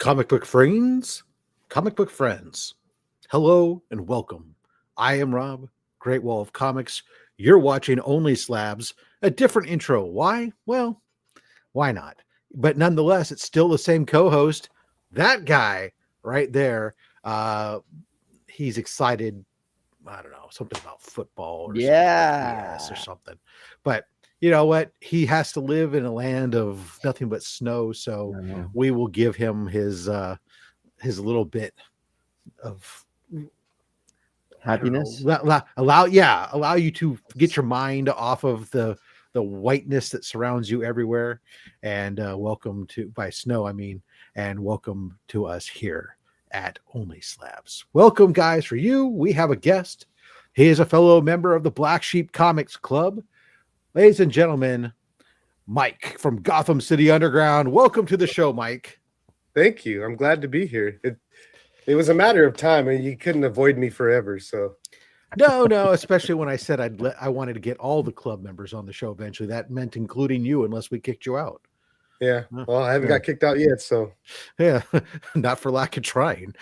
Comic book friends, comic book friends, hello and welcome. I am Rob, Great Wall of Comics. You're watching Only Slabs, a different intro. Why? Well, why not? But nonetheless, it's still the same co-host. That guy right there, he's excited. I don't know, something about football or something. Yes, or something. But you know what? He has to live in a land of nothing but snow, so we will give him his little bit of happiness. Allow you to get your mind off of the whiteness that surrounds you everywhere. And welcome to by snow, I mean, and welcome to us here at Only Slabs. Welcome, guys. For you, we have a guest. He is a fellow member of the Black Sheep Comics Club. Ladies and gentlemen, Mike from Gotham City Underground. Welcome to the show, Mike. Thank you. I'm glad to be here. It was a matter of time, and you couldn't avoid me forever. So, no, especially when I said I wanted to get all the club members on the show eventually. That meant including you, unless we kicked you out. Yeah. Well, I haven't got kicked out yet, so yeah, not for lack of trying.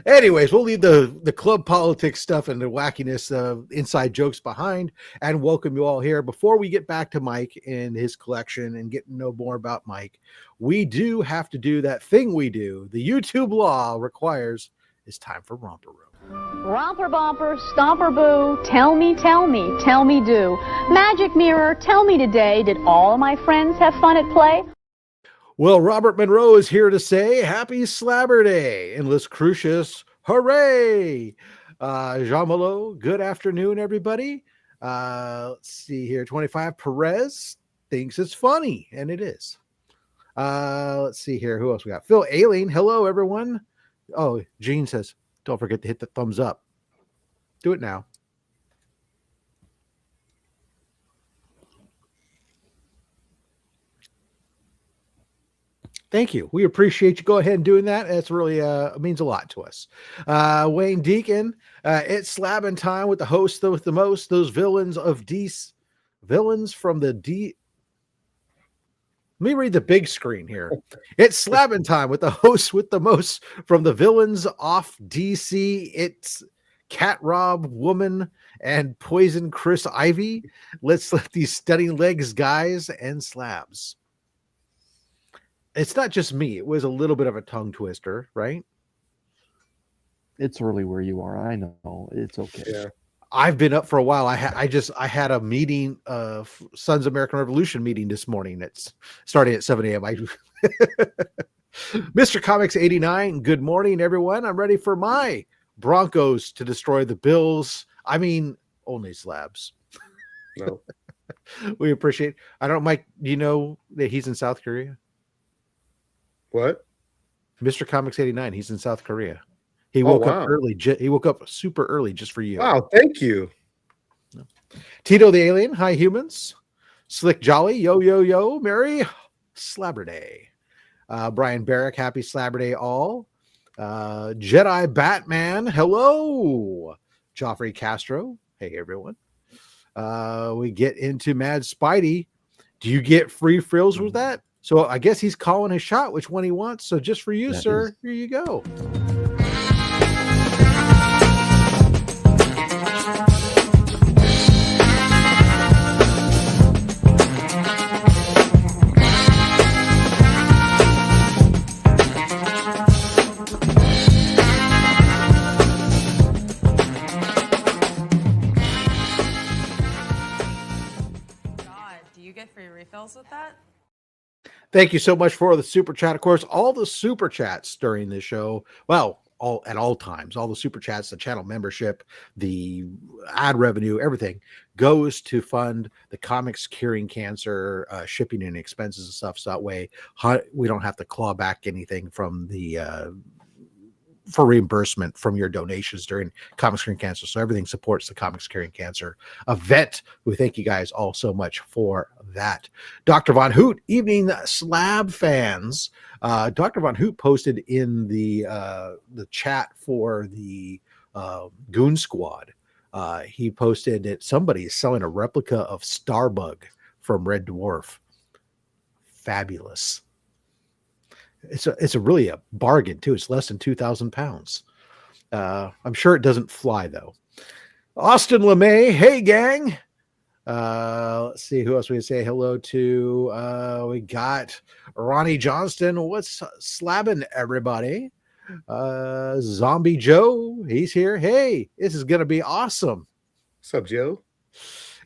Anyways, we'll leave the club politics stuff and the wackiness of inside jokes behind and welcome you all here. Before we get back to Mike and his collection and get to know more about Mike, we do have to do that thing we do. The YouTube law requires it's time for Romper Room. Romper bumper, stomper boo, tell me do. Magic mirror, tell me today, did all my friends have fun at play? Well, Robert Monroe is here to say Happy Slabber Day. And Liz Crucius, hooray! Jean Malo, good afternoon, everybody. Let's see here. 25 Perez thinks it's funny, and it is. Let's see here. Who else we got? Phil Aileen, hello, everyone. Oh, Gene says, don't forget to hit the thumbs up. Do it now. Thank you. We appreciate you. Go ahead and doing that. It's really means a lot to us. Wayne Deacon, it's slabbing time with the host with the most. Those villains from the D. Let me read the big screen here. It's slabbing time with the host with the most from the villains off DC. It's Cat Rob Woman and Poison Chris Ivy. Let's let these stunning legs guys and slabs. It's not just me. It was a little bit of a tongue twister, right? It's early where you are. I know. It's okay. Yeah. I've been up for a while. I had a meeting, Sons of American Revolution meeting this morning. It's starting at 7 a.m. Mr. Comics 89. Good morning, everyone. I'm ready for my Broncos to destroy the Bills. I mean, Only Slabs. No. We appreciate. I don't, Mike. Do you know that he's in South Korea? What? Mr. Comics 89. He's in South Korea. He woke up early. He woke up super early just for you. Wow, thank you. Tito the Alien. Hi, humans. Slick Jolly. Yo. Merry Slabber Day. Brian Barrick. Happy Slabber Day all. Jedi Batman. Hello. Joffrey Castro. Hey, everyone. We get into Mad Spidey. Do you get free frills with that? So I guess he's calling his shot which one he wants. So just for you, sir, here you go. Free refills with that? Thank you so much for the super chat. Of course, all the super chats during this show, well, at all times, all the super chats, the channel membership, the ad revenue, everything goes to fund the comics curing cancer, shipping and expenses and stuff. So that way we don't have to claw back anything from the for reimbursement from your donations during Comics Curing Cancer. So everything supports the Comics Curing Cancer event. We thank you guys all so much for that. Dr. Von Hoot, evening Slab fans. Dr. Von Hoot posted in the chat for the Goon Squad. He posted that somebody is selling a replica of Starbug from Red Dwarf. Fabulous. It's a really a bargain too. It's less than 2,000 pounds. I'm sure it doesn't fly though. Austin LeMay, hey gang. Let's see who else we can say hello to. We got Ronnie Johnston. What's slabbing everybody? Zombie Joe, he's here. Hey, this is gonna be awesome. What's up, Joe?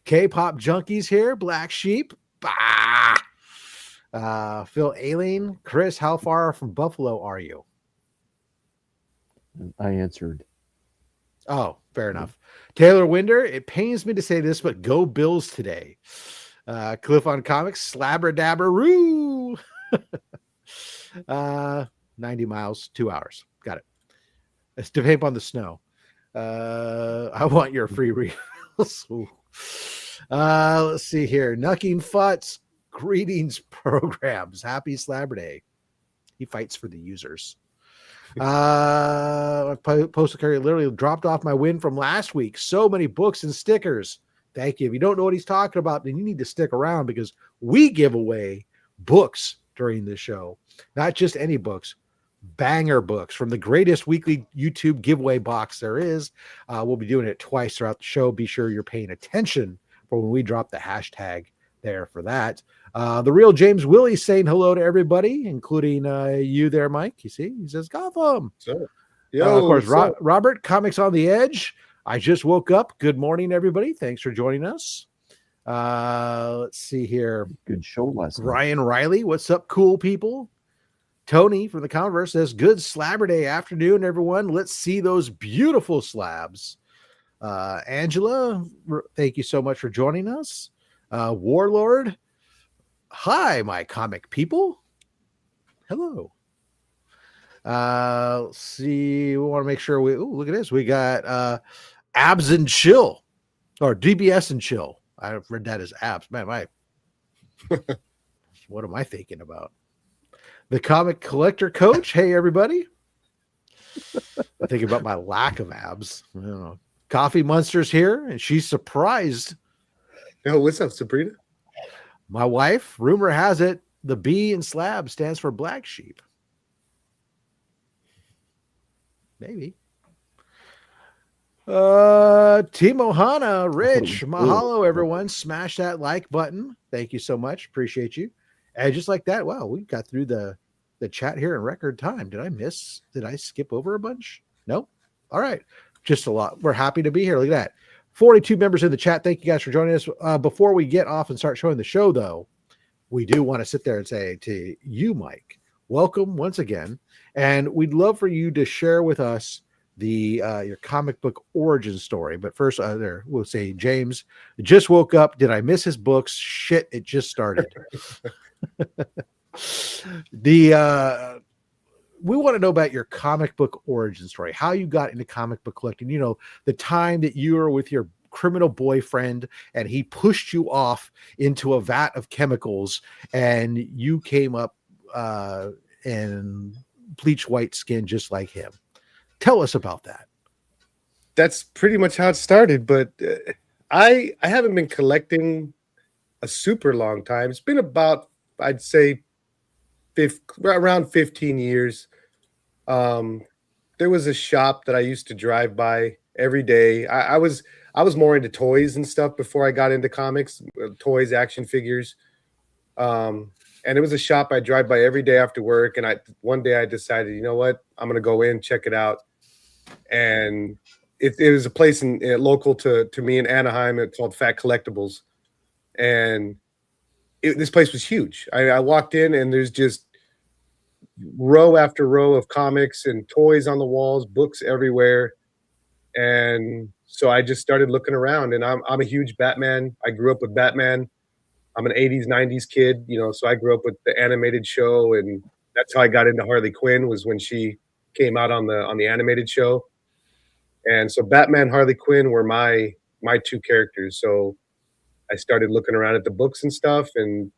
K-pop junkies here. Black Sheep. Bah! Phil Aileen. Chris, how far from Buffalo are you? I answered. Oh, fair enough. Taylor Winder, it pains me to say this, but go Bills today. Cliff on Comics, slabber dabber roo. 90 miles, 2 hours. Got it. It's depending on the snow. I want your free refills. Let's see here. Nucking Futz, greetings programs. Happy Slabber Day. He fights for the users. Postal carrier literally dropped off my win from last week. So many books and stickers. Thank you. If you don't know what he's talking about, then you need to stick around because we give away books during this show. Not just any books, banger books from the greatest weekly YouTube giveaway box there is. We'll be doing it twice throughout the show. Be sure you're paying attention for when we drop the hashtag there for that. The real James Willie saying hello to everybody, including you there, Mike. You see, he says Gotham. So, Of course, Robert, Comics on the Edge. I just woke up. Good morning, everybody. Thanks for joining us. Let's see here. Good show last night. Ryan Riley, what's up, cool people? Tony from the Converse says, good Slabber Day afternoon, everyone. Let's see those beautiful slabs. Angela, thank you so much for joining us. Warlord, hi, my comic people. Hello. Let's see. We want to make sure look at this. We got Abs and Chill or DBS and Chill. I've read that as abs. Man, what am I thinking about? The Comic Collector Coach. Hey, everybody. I think about my lack of abs. I don't know. Coffee Monster's here, and she's surprised. Yo, what's up, Sabrina? My wife, rumor has it, the B in Slab stands for Black Sheep. Maybe. Timo Hana, Rich, mahalo, everyone. Smash that like button. Thank you so much. Appreciate you. And just like that, wow, we got through the chat here in record time. Did I skip over a bunch? No. All right. Just a lot. We're happy to be here. Look at that. 42 members in the chat. Thank you guys for joining us. Before we get off and start showing the show, though, we do want to sit there and say to you, Mike, welcome once again. And we'd love for you to share with us your comic book origin story. But first, we'll say, James, just woke up. Did I miss his books? Shit, it just started. We want to know about your comic book origin story, how you got into comic book collecting, the time that you were with your criminal boyfriend and he pushed you off into a vat of chemicals and you came up and bleach white skin just like him. Tell us about that. That's pretty much how it started, but I haven't been collecting a super long time. It's been about, I'd say, around 15 years. There was a shop that I used to drive by every day. I was more into toys and stuff before I got into comics, toys, action figures. And it was a shop I drive by every day after work. And one day I decided, you know what, I'm gonna go in, check it out. And it was a place local to me in Anaheim. It's called Fat Collectibles, and this place was huge. I walked in and there's just row after row of comics and toys on the walls, books everywhere. And so I just started looking around, and I'm a huge Batman. I grew up with Batman. I'm an 80s, 90s kid, so I grew up with the animated show, and that's how I got into Harley Quinn, was when she came out on the animated show. And so Batman, Harley Quinn were my two characters. So I started looking around at the books and stuff, and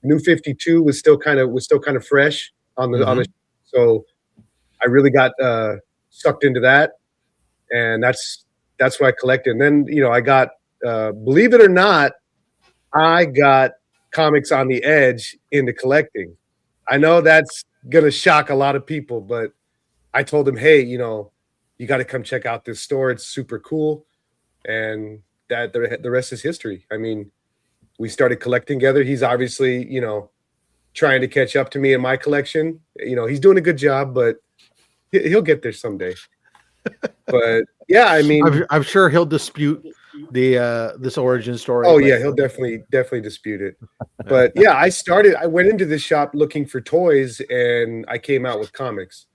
New 52 was still kind of fresh on the so I really got sucked into that, and that's what I collected. And then I got believe it or not, I got Comics on the Edge into collecting. I know that's gonna shock a lot of people, but I told him, hey, you know, you got to come check out this store. It's super cool, and that the rest is history. I mean, we started collecting together. He's obviously, you know, trying to catch up to me in my collection. You know, he's doing a good job, but he'll get there someday. But yeah, I mean, I'm sure he'll dispute the this origin story. oh yeah, he'll definitely dispute it. But yeah, I went into this shop looking for toys, and I came out with comics.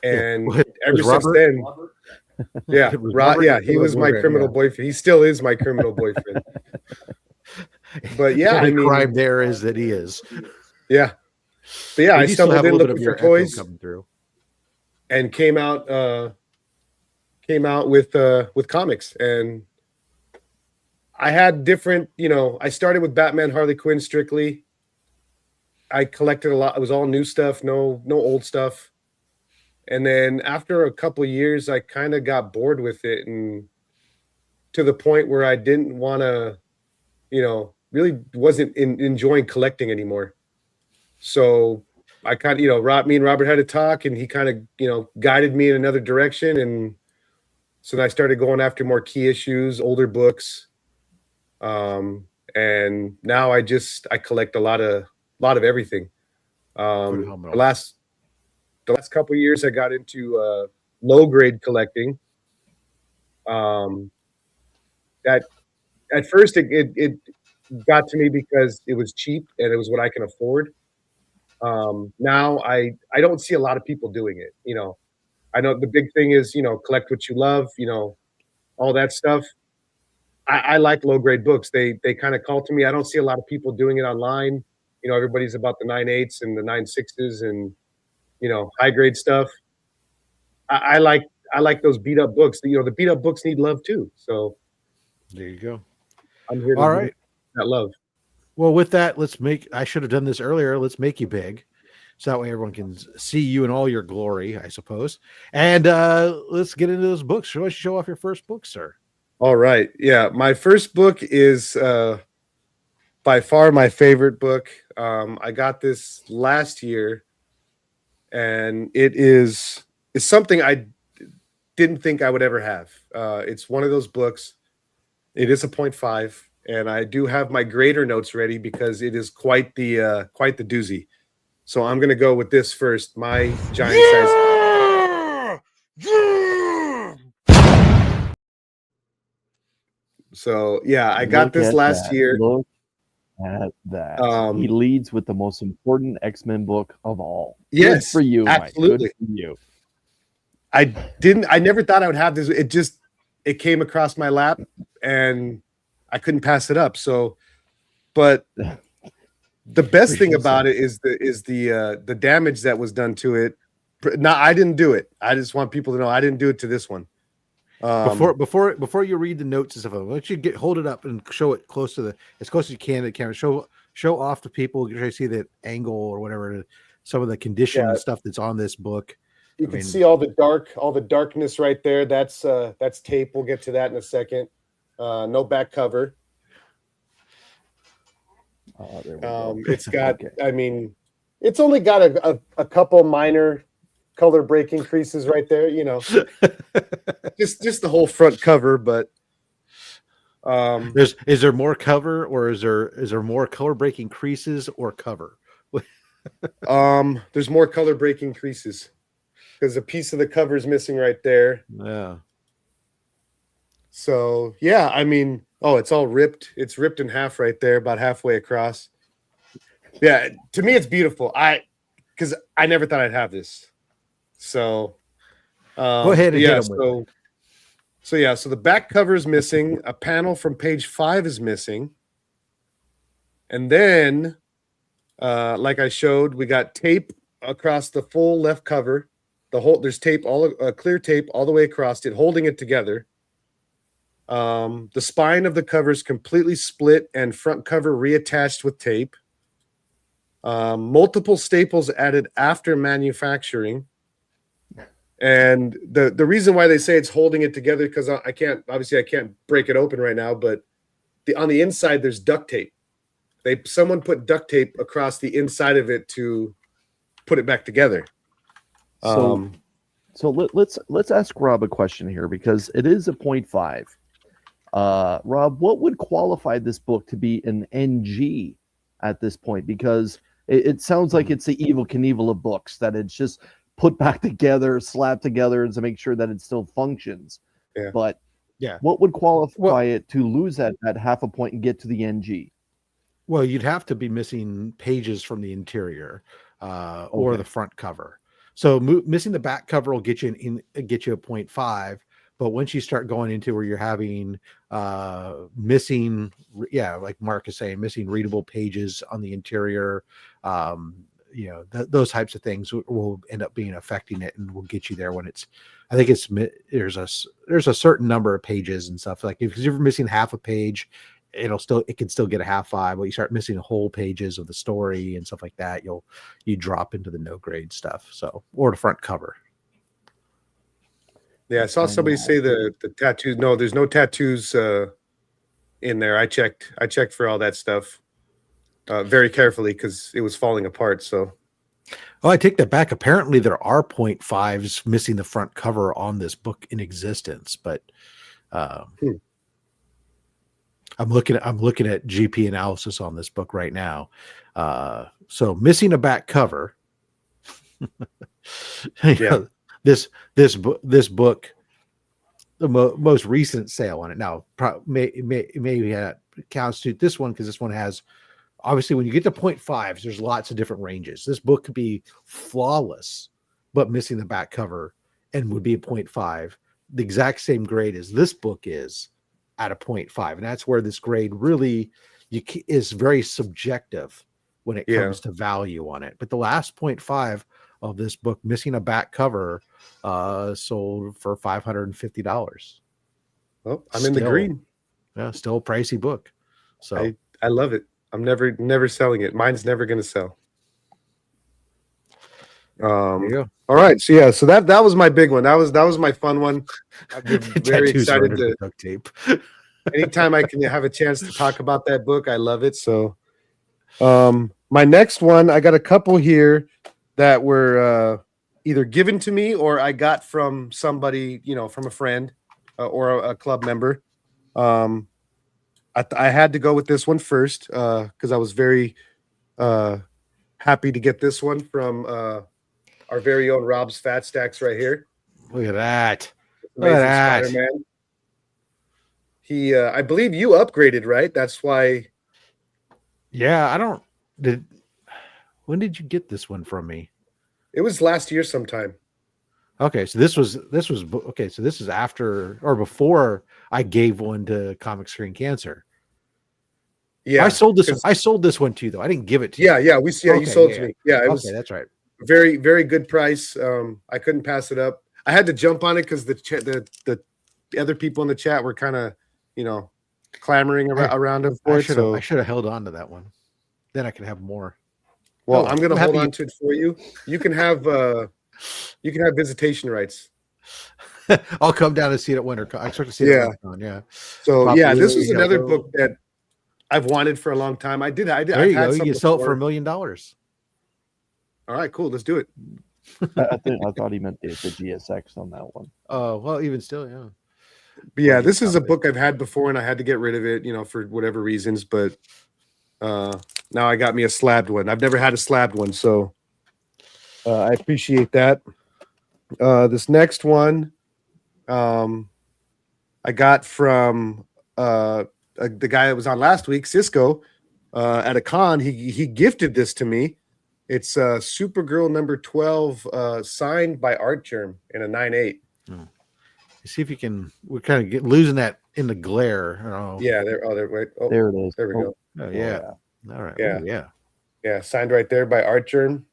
And ever since then, yeah, he was my criminal boyfriend. He still is my criminal boyfriend. But yeah, I mean, crime there is that he is. Yeah, but yeah, I stumbled in looking for toys coming through, and came out with comics. And I had different, you know, I started with Batman, Harley Quinn strictly. I collected a lot. It was all new stuff, no old stuff. And then after a couple of years, I kind of got bored with it, and to the point where I didn't want to, you know, really wasn't enjoying collecting anymore. So I kind of, you know, me and Robert had a talk, and he kind of, you know, guided me in another direction. And so then I started going after more key issues, older books. And now I collect a lot of everything. The last couple of years, I got into low grade collecting. That at first it got to me because it was cheap and it was what I can afford. Now I don't see a lot of people doing it. You know, I know the big thing is, you know, collect what you love, you know, all that stuff. I like low grade books. They kind of call to me. I don't see a lot of people doing it online. You know, everybody's about the 9.8s and the 9.6s and, you know, high grade stuff. I like those beat up books. You know, the beat up books need love too. So there you go. I'm here to all right. That love. Well, with that, I should have done this earlier. Let's make you big, so that way everyone can see you in all your glory, I suppose. And let's get into those books. Show off your first book, sir. All right. Yeah, my first book is by far my favorite book. I got this last year, and it's something I didn't think I would ever have. It's one of those books. It is a 0.5, and I do have my grader notes ready because it is quite the doozy. So I'm gonna go with this first. My Gian-Size. So yeah, I got this last year. Look at that. He leads with the most important X-Men book of all. Yes, good for you, absolutely. Mike. Good for you. I never thought I would have this. It came across my lap, and I couldn't pass it up. So, but the best thing about it is the damage that was done to it. No, I didn't do it. I just want people to know I didn't do it to this one. Before you read the notes and stuff, why don't you hold it up and show it as close as you can to the camera. Show off to people. You can see the angle or whatever, some of the condition and stuff that's on this book. You can see all the darkness right there. That's tape. We'll get to that in a second. No back cover. There we go. It's got. Okay. I mean, it's only got a couple minor color breaking creases right there. You know, just the whole front cover. But is there more cover, or is there more color breaking creases or cover? There's more color breaking creases. Because a piece of the cover is missing right there. Yeah. So yeah, I mean, it's all ripped. It's ripped in half right there, about halfway across. Yeah, to me, it's beautiful. Because I never thought I'd have this. So go ahead and hit them so the back cover is missing. A panel from page 5 is missing, and then, like I showed, we got tape across the full left cover. There's tape, clear tape all the way across it, holding it together. The spine of the cover is completely split and front cover reattached with tape. Multiple staples added after manufacturing. And the reason why they say it's holding it together, because I can't break it open right now, but on the inside there's duct tape. Someone put duct tape across the inside of it to put it back together. So let's ask Rob a question here, because it is a 0.5. Rob, what would qualify this book to be an NG at this point? Because it sounds like it's the Evel Knievel of books, that it's just put back together, slapped together to make sure that it still functions. Yeah. But what would qualify it to lose that half a point and get to the NG? Well, you'd have to be missing pages from the interior or the front cover. So missing the back cover will get you get you a 0.5. But once you start going into where you're having missing, like Mark is saying, missing readable pages on the interior, those types of things will end up being affecting it, and will get you there when it's. I think there's a certain number of pages and stuff, like if you're missing half a page, it can still get a half 5. But you start missing whole pages of the story and stuff like that, you drop into the no grade stuff. So, or the front cover. Yeah, I saw somebody say the tattoos. No, there's no tattoos in there. I checked for all that stuff very carefully because it was falling apart. So, I take that back. Apparently, there are 0.5s missing the front cover on this book in existence, but I'm looking at GP analysis on this book right now. So, missing a back cover. This book, the most recent sale on it now maybe counts to this one, because this one has, obviously when you get to 0.5s, there's lots of different ranges. This book could be flawless but missing the back cover and would be a 0.5, the exact same grade as this book is at a 0.5, and that's where this grade really is very subjective when it comes to value on it. But the last 0.5 of this book, missing a back cover, sold for $550. Oh, I'm in the green. Yeah, still a pricey book. So I love it. I'm never selling it. Mine's never going to sell. All right. So that was my big one. That was my fun one. I've been very excited to duct tape. Anytime I can have a chance to talk about that book, I love it. So, my next one, I got a couple here that were either given to me or I got from somebody, from a friend or a club member. I had to go with this one first because I was very happy to get this one from our very own Rob's Fat Stacks right here. Look at that. Amazing Spider-Man. He, I believe you upgraded, right? That's why. Yeah, when did you get this one from me? It was last year sometime. Okay, so this was okay. So this is after or before I gave one to Comic Screen Cancer. Yeah, I sold this one to you though. I didn't give it to you. Yeah, you sold it to me. Yeah, it was. That's right. Very, very good price. I couldn't pass it up. I had to jump on it because the other people in the chat were kind of, clamoring around him for it. I should have held on to that one. Then I could have more. Well, I'm going to hold on to it for you. You can have visitation rights. I'll come down and see it at WinterCon. I expect to see it at WinterCon. Yeah. So this was another book that I've wanted for a long time. There you go. You can sell it for $1 million. All right, cool. Let's do it. I thought he meant the GSX on that one. Well, even still, yeah. But yeah, this is a book I've had before, and I had to get rid of it, for whatever reasons. But now I got me a slabbed one. I've never had a slabbed one, so I appreciate that. This next one, I got from the guy that was on last week, Cisco, at a con. He gifted this to me. It's Supergirl number 12, signed by Art Germ in a 9.8. See if you can. We're kind of losing that in the glare. Yeah, there. Wait. Oh, there it is. There we go. Oh, yeah. All right. Yeah. Yeah. Signed right there by Art Germ.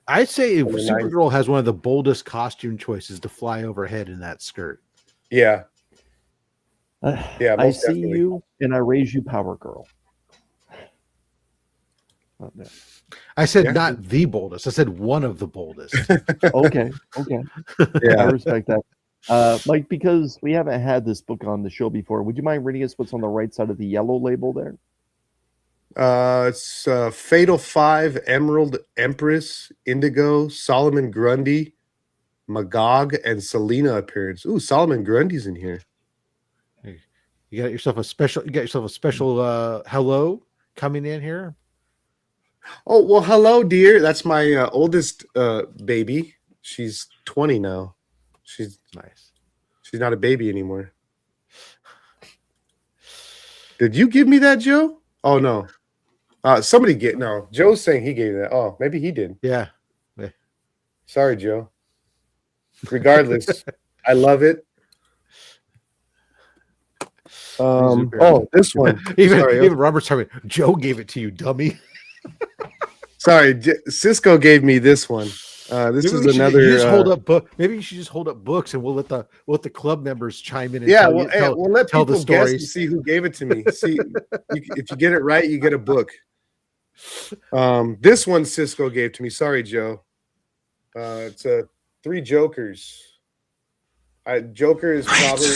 I'd say Supergirl has one of the boldest costume choices to fly overhead in that skirt. Yeah. Yeah. I see you and I raise you, Power Girl. I said not the boldest. I said one of the boldest. Okay. Yeah, I respect that. Mike, because we haven't had this book on the show before, would you mind reading us what's on the right side of the yellow label there? It's Fatal 5, Emerald Empress, Indigo, Solomon Grundy, Magog, and Selena appearance. Ooh, Solomon Grundy's in here. You got yourself a special. You got yourself a special hello coming in here. Oh, well, hello, dear. That's my oldest baby. She's 20 now. She's Nice. She's not a baby anymore. Did you give me that, Joe? Oh, no. Somebody no. Joe's saying he gave that. Oh, maybe he did. Yeah. Sorry, Joe. Regardless, I love it. This one. Even Robert's telling me, Joe gave it to you, dummy. Sorry, Cisco gave me this one. This is another. You just hold up book. Maybe you should just hold up books, and we'll let the club members chime in. And we'll let people guess and see who gave it to me. See, if you get it right, you get a book. This one Cisco gave to me. Sorry, Joe. It's Three Jokers. Joker is probably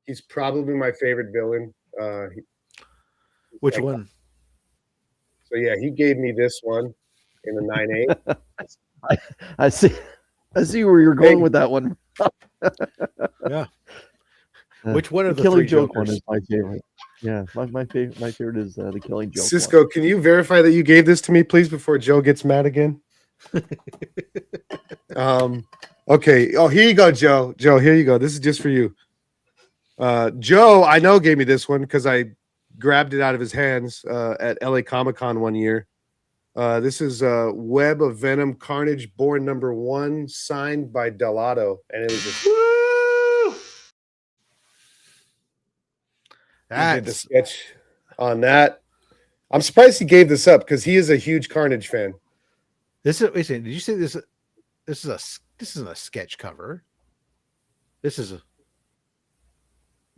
he's probably my favorite villain. Which one? So yeah, he gave me this one in the 9/8. I see where you're going with that one. Yeah. Which one of the Killing three Joke Jokers? one is my favorite. Yeah, my favorite is the Killing Joke. Cisco, can you verify that you gave this to me, please, before Joe gets mad again? Okay. Oh, here you go, Joe. Joe, here you go. This is just for you. Joe, I know, gave me this one because I grabbed it out of his hands at LA Comic-Con one year. This is Web of Venom Carnage Born #1, signed by Delato, and it was just he did the sketch on that. I'm surprised he gave this up because he is a huge Carnage fan. Did you say this? This isn't a sketch cover. This is a.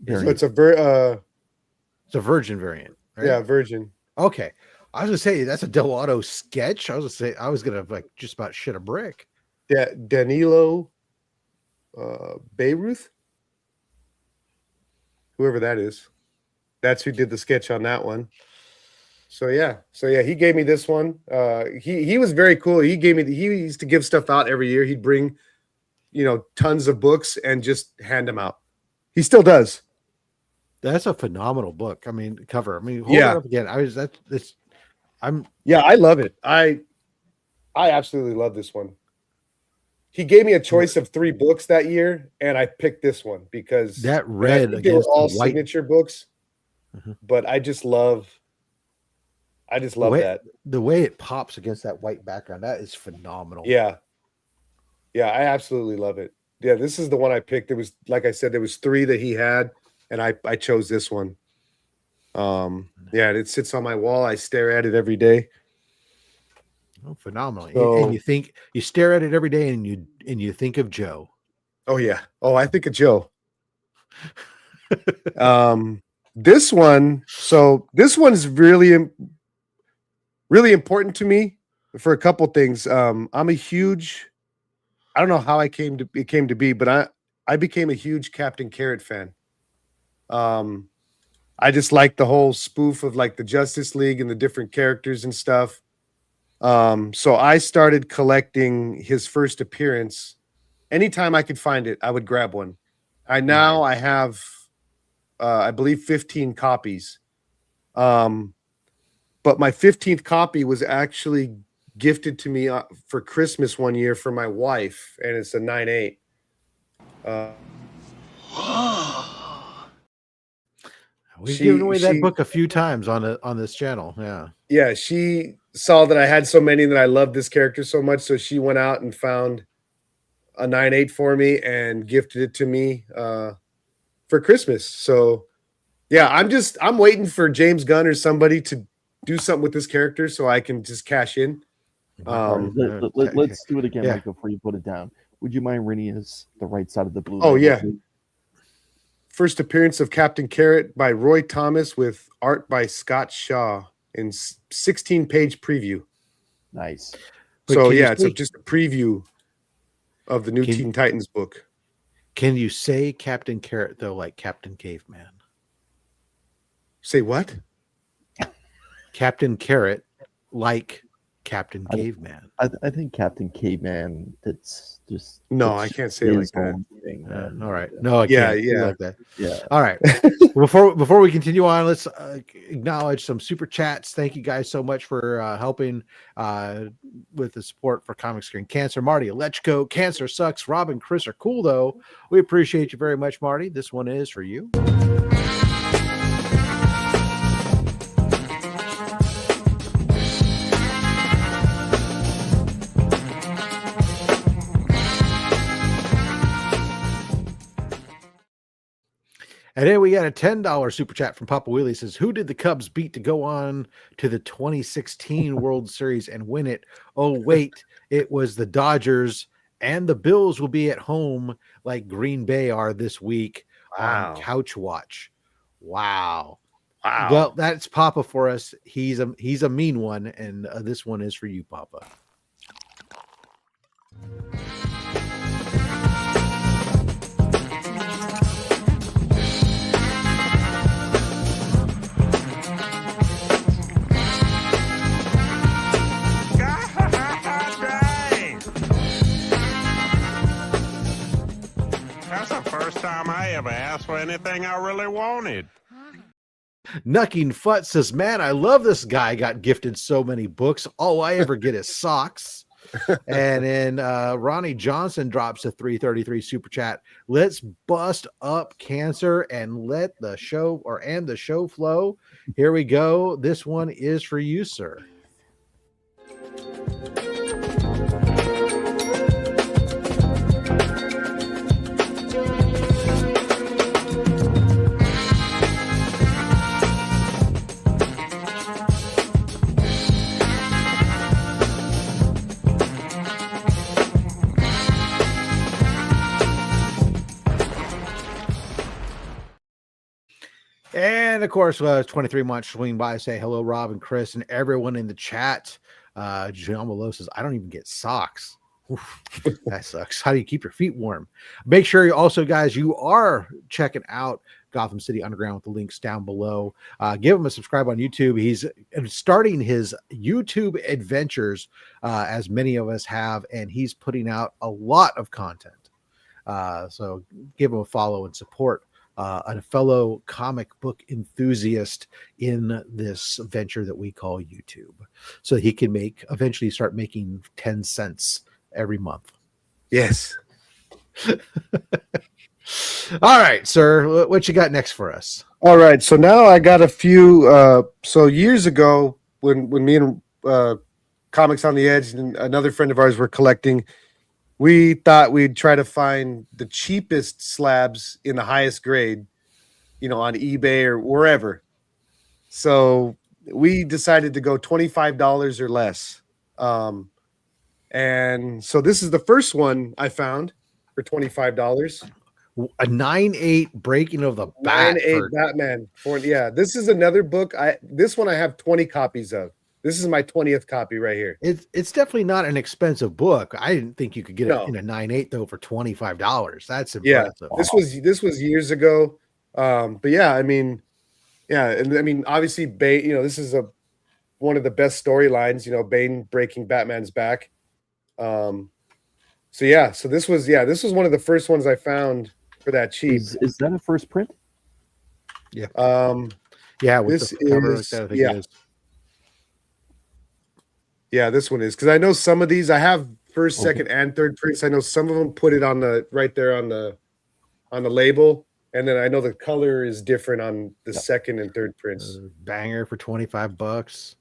So it's it's a Virgin variant, right? Yeah, Virgin. Okay, I was gonna say that's a Delato sketch. I was gonna like just about shit a brick. Yeah, Danilo Bayruth, whoever that is. That's who did the sketch on that one. So yeah, he gave me this one. He was very cool. He used to give stuff out every year. He'd bring, tons of books and just hand them out. He still does. That's a phenomenal book. I mean, cover. I mean, hold Yeah. it up again. I love it. I absolutely love this one. He gave me a choice of 3 books that year, and I picked this one because that red they were against all the white signature books. Mhm. But I just love that. The way it pops against that white background, that is phenomenal. Yeah, I absolutely love it. Yeah, this is the one I picked. There was, like I said, there was 3 that he had, and I chose this one. Yeah, it sits on my wall. I stare at it every day. Oh, phenomenal. So- And you stare at it every day, and you think of Joe. Oh yeah. Oh, I think of Joe. This one. So this one's really, really important to me for a couple things. I'm a huge. I don't know how it came to be, but I became a huge Captain Carrot fan. I just like the whole spoof of like the Justice League and the different characters and stuff. So I started collecting his first appearance. Anytime I could find it, I would grab one. I have, I believe, 15 copies. But my 15th copy was actually gifted to me for Christmas one year for my wife, and it's a 9/8. We've given away that book a few times on this channel. Yeah. Yeah, she saw that I had so many that I loved this character so much, so she went out and found a 9/8 for me and gifted it to me for Christmas. So yeah, I'm waiting for James Gunn or somebody to do something with this character so I can just cash in. Let's do it again, Yeah. Mike, before you put it down. Would you mind reading us the right side of the blue? Oh, label, yeah. please? First appearance of Captain Carrot by Roy Thomas with art by Scott Shaw in 16-page preview. Nice. But So can you yeah, it's say- just a preview of the new Can- Teen Titans book. Can you say Captain Carrot though, like Captain Caveman? Say what? Captain Carrot, like Captain Caveman. I think Captain Caveman. That's just No, that's I can't say it like his that. own thing, man. All right. No, I Yeah, can't. You yeah. like that. Yeah. All right. Before we continue on, let's acknowledge some super chats. Thank you guys so much for helping with the support for Comic Screen Cancer. Marty, Lechko, Cancer Sucks. Rob and Chris are cool, though. We appreciate you very much, Marty. This one is for you. And then we got a $10 super chat from Papa Willie. Says, who did the Cubs beat to go on to the 2016 World Series and win it? Oh, wait, it was the Dodgers, and the Bills will be at home like Green Bay are this week on Couch Watch. Wow. Well, that's Papa for us. He's a mean one, and this one is for you, Papa. Time I ever asked for anything I really wanted. Nucking Futt says, man, I love this guy. Got gifted so many books. All I ever get is socks. And then Ronnie Johnson drops a 333 super chat. Let's bust up cancer and let the show end the show flow. Here we go. This one is for you, sir. And of course, 23 months swing by, say hello, Rob and Chris, and everyone in the chat. John Below says, I don't even get socks. Oof, that sucks. How do you keep your feet warm? Make sure you also, guys, you are checking out Gotham City Underground with the links down below. Give him a subscribe on YouTube. He's starting his YouTube adventures, as many of us have, and he's putting out a lot of content. So give him a follow and support a fellow comic book enthusiast in this venture that we call YouTube, so he can eventually start making 10 cents every month. Yes. All right, sir, what you got next for us? All right, so now I got a few. So years ago, when me and Comics on the Edge and another friend of ours were collecting, we thought we'd try to find the cheapest slabs in the highest grade, on eBay or wherever. So we decided to go $25 or less. And so this is the first one I found for $25. A 9/8 breaking of the bat. 9/8 Batman. This is another book. This one I have 20 copies of. This is my 20th copy right here. It's definitely not an expensive book. I didn't think you could get it in a 9/8 though for $25. That's impressive. Yeah, this was years ago. But yeah, and obviously Bane. This is one of the best storylines. Bane breaking Batman's back. So this was one of the first ones I found for that cheap. Is that a first print? Yeah. With this the cover is, like that, I think it is. Yeah, this one is, because I know some of these I have first, second, and third prints. I know some of them put it on right there on the label, and then I know the color is different on the second and third prints. Banger for $25.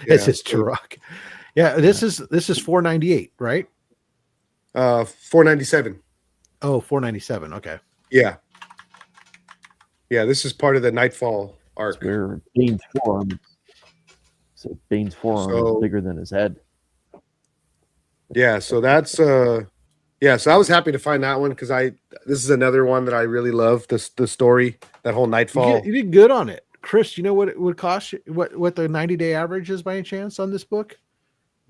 It's just to rock. Yeah, this is $4.98, right? $4.97. Oh, $4.97. Okay. Yeah. Yeah, this is part of the Nightfall arc. Where Bane's forearm. So Bane's forearm is bigger than his head. Yeah, so that's so I was happy to find that one because this is another one that I really love, the story, that whole Nightfall. You did good on it. Chris, you know what it would cost you, what the 90-day average is by any chance on this book?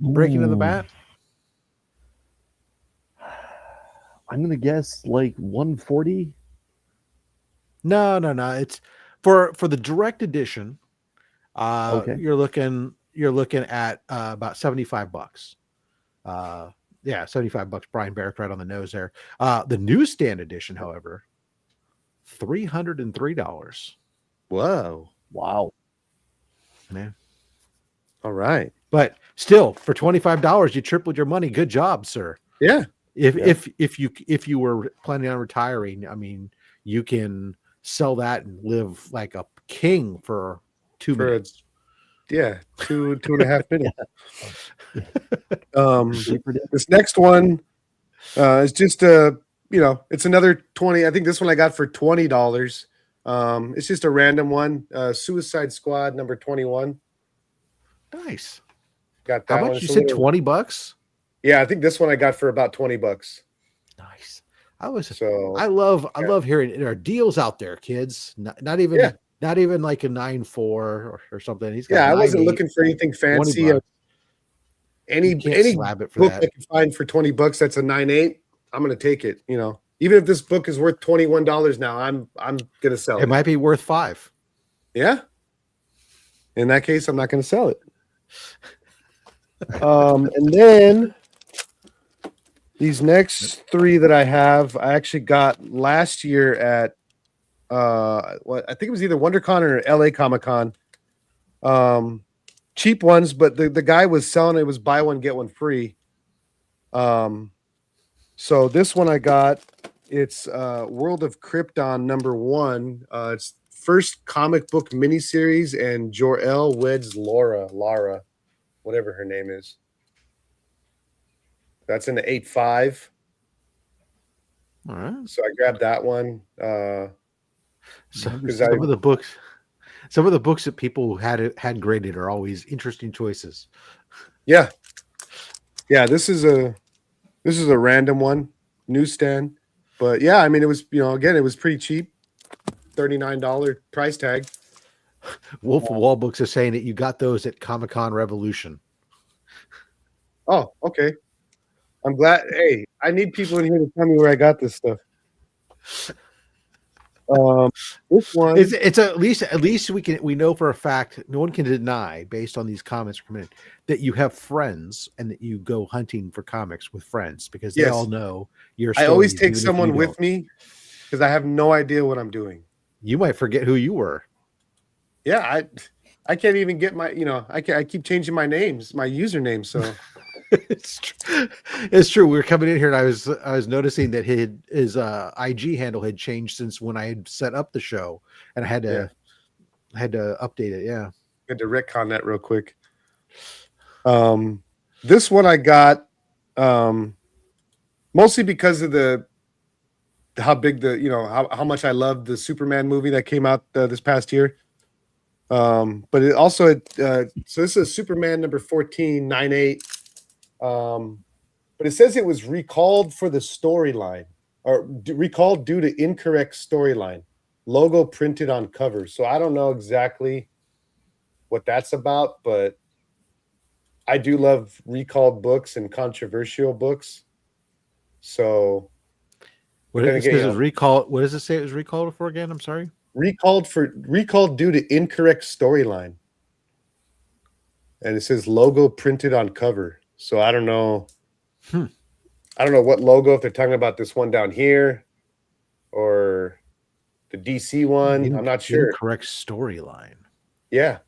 Breaking of the Bat? I'm gonna guess like 140. No. It's For the direct edition, Okay. you're looking at about $75. Yeah, $75. Brian Barrett right on the nose there. The newsstand edition, however, $303. Whoa. Wow. Man. All right. But still, for $25, you tripled your money. Good job, sir. Yeah. If you were planning on retiring, I mean, you can sell that and live like a king for 2 minutes. Yeah, 2.5 minutes. This next one is just it's another 20. I think this one I got for $20. It's just a random one. Suicide Squad number 21. Nice. Got that. How one. much? You said $20? Yeah, I think this one I got for about $20. Nice. I love hearing there are deals out there, kids. Not even like a 9.4 or something. He's got I wasn't looking for anything fancy. Any slab it for book that. I can find for $20 that's a 9.8, I'm gonna take it. Even if this book is worth $21 now, I'm gonna sell it. It might be worth $5. Yeah. In that case, I'm not gonna sell it. And then these next three that I have, I actually got last year at I think it was either WonderCon or LA Comic-Con. Cheap ones, but the guy was selling it was buy one get one free. So this one I got, it's World of Krypton number 1. It's first comic book miniseries, and Jor-El weds Lara, whatever her name is. That's in the 8.5. All right. So I grabbed that one. Some of the books that people had graded are always interesting choices. Yeah. This is a random one, newsstand, but yeah, I mean, it was again, it was pretty cheap, $39 price tag. Wolf of Wall Books is saying that you got those at Comic-Con Revolution. Oh, okay. I'm glad. Hey, I need people in here to tell me where I got this stuff. This one, it's at least we know for a fact, no one can deny based on these comments coming in, that you have friends and that you go hunting for comics with friends, because they all know your stories. I always take someone with me because I have no idea what I'm doing. You might forget who you were. Yeah, I can't even get my, I keep changing my username, so It's true. We were coming in here and I was noticing that his IG handle had changed since when I had set up the show, and I had to update it. Yeah. I had to retcon that real quick. This one I got mostly because of how big how much I loved the Superman movie that came out this past year. But it also so this is Superman number 14, 9.8. But it says it was recalled for the storyline, or recalled due to incorrect storyline. Logo printed on cover. So I don't know exactly what that's about, but I do love recalled books and controversial books. So what does it say it was recalled for again? I'm sorry. Recalled due to incorrect storyline. And it says logo printed on cover. So I don't know. I don't know what logo, if they're talking about this one down here or the DC one. I'm not sure. Incorrect storyline. Yeah.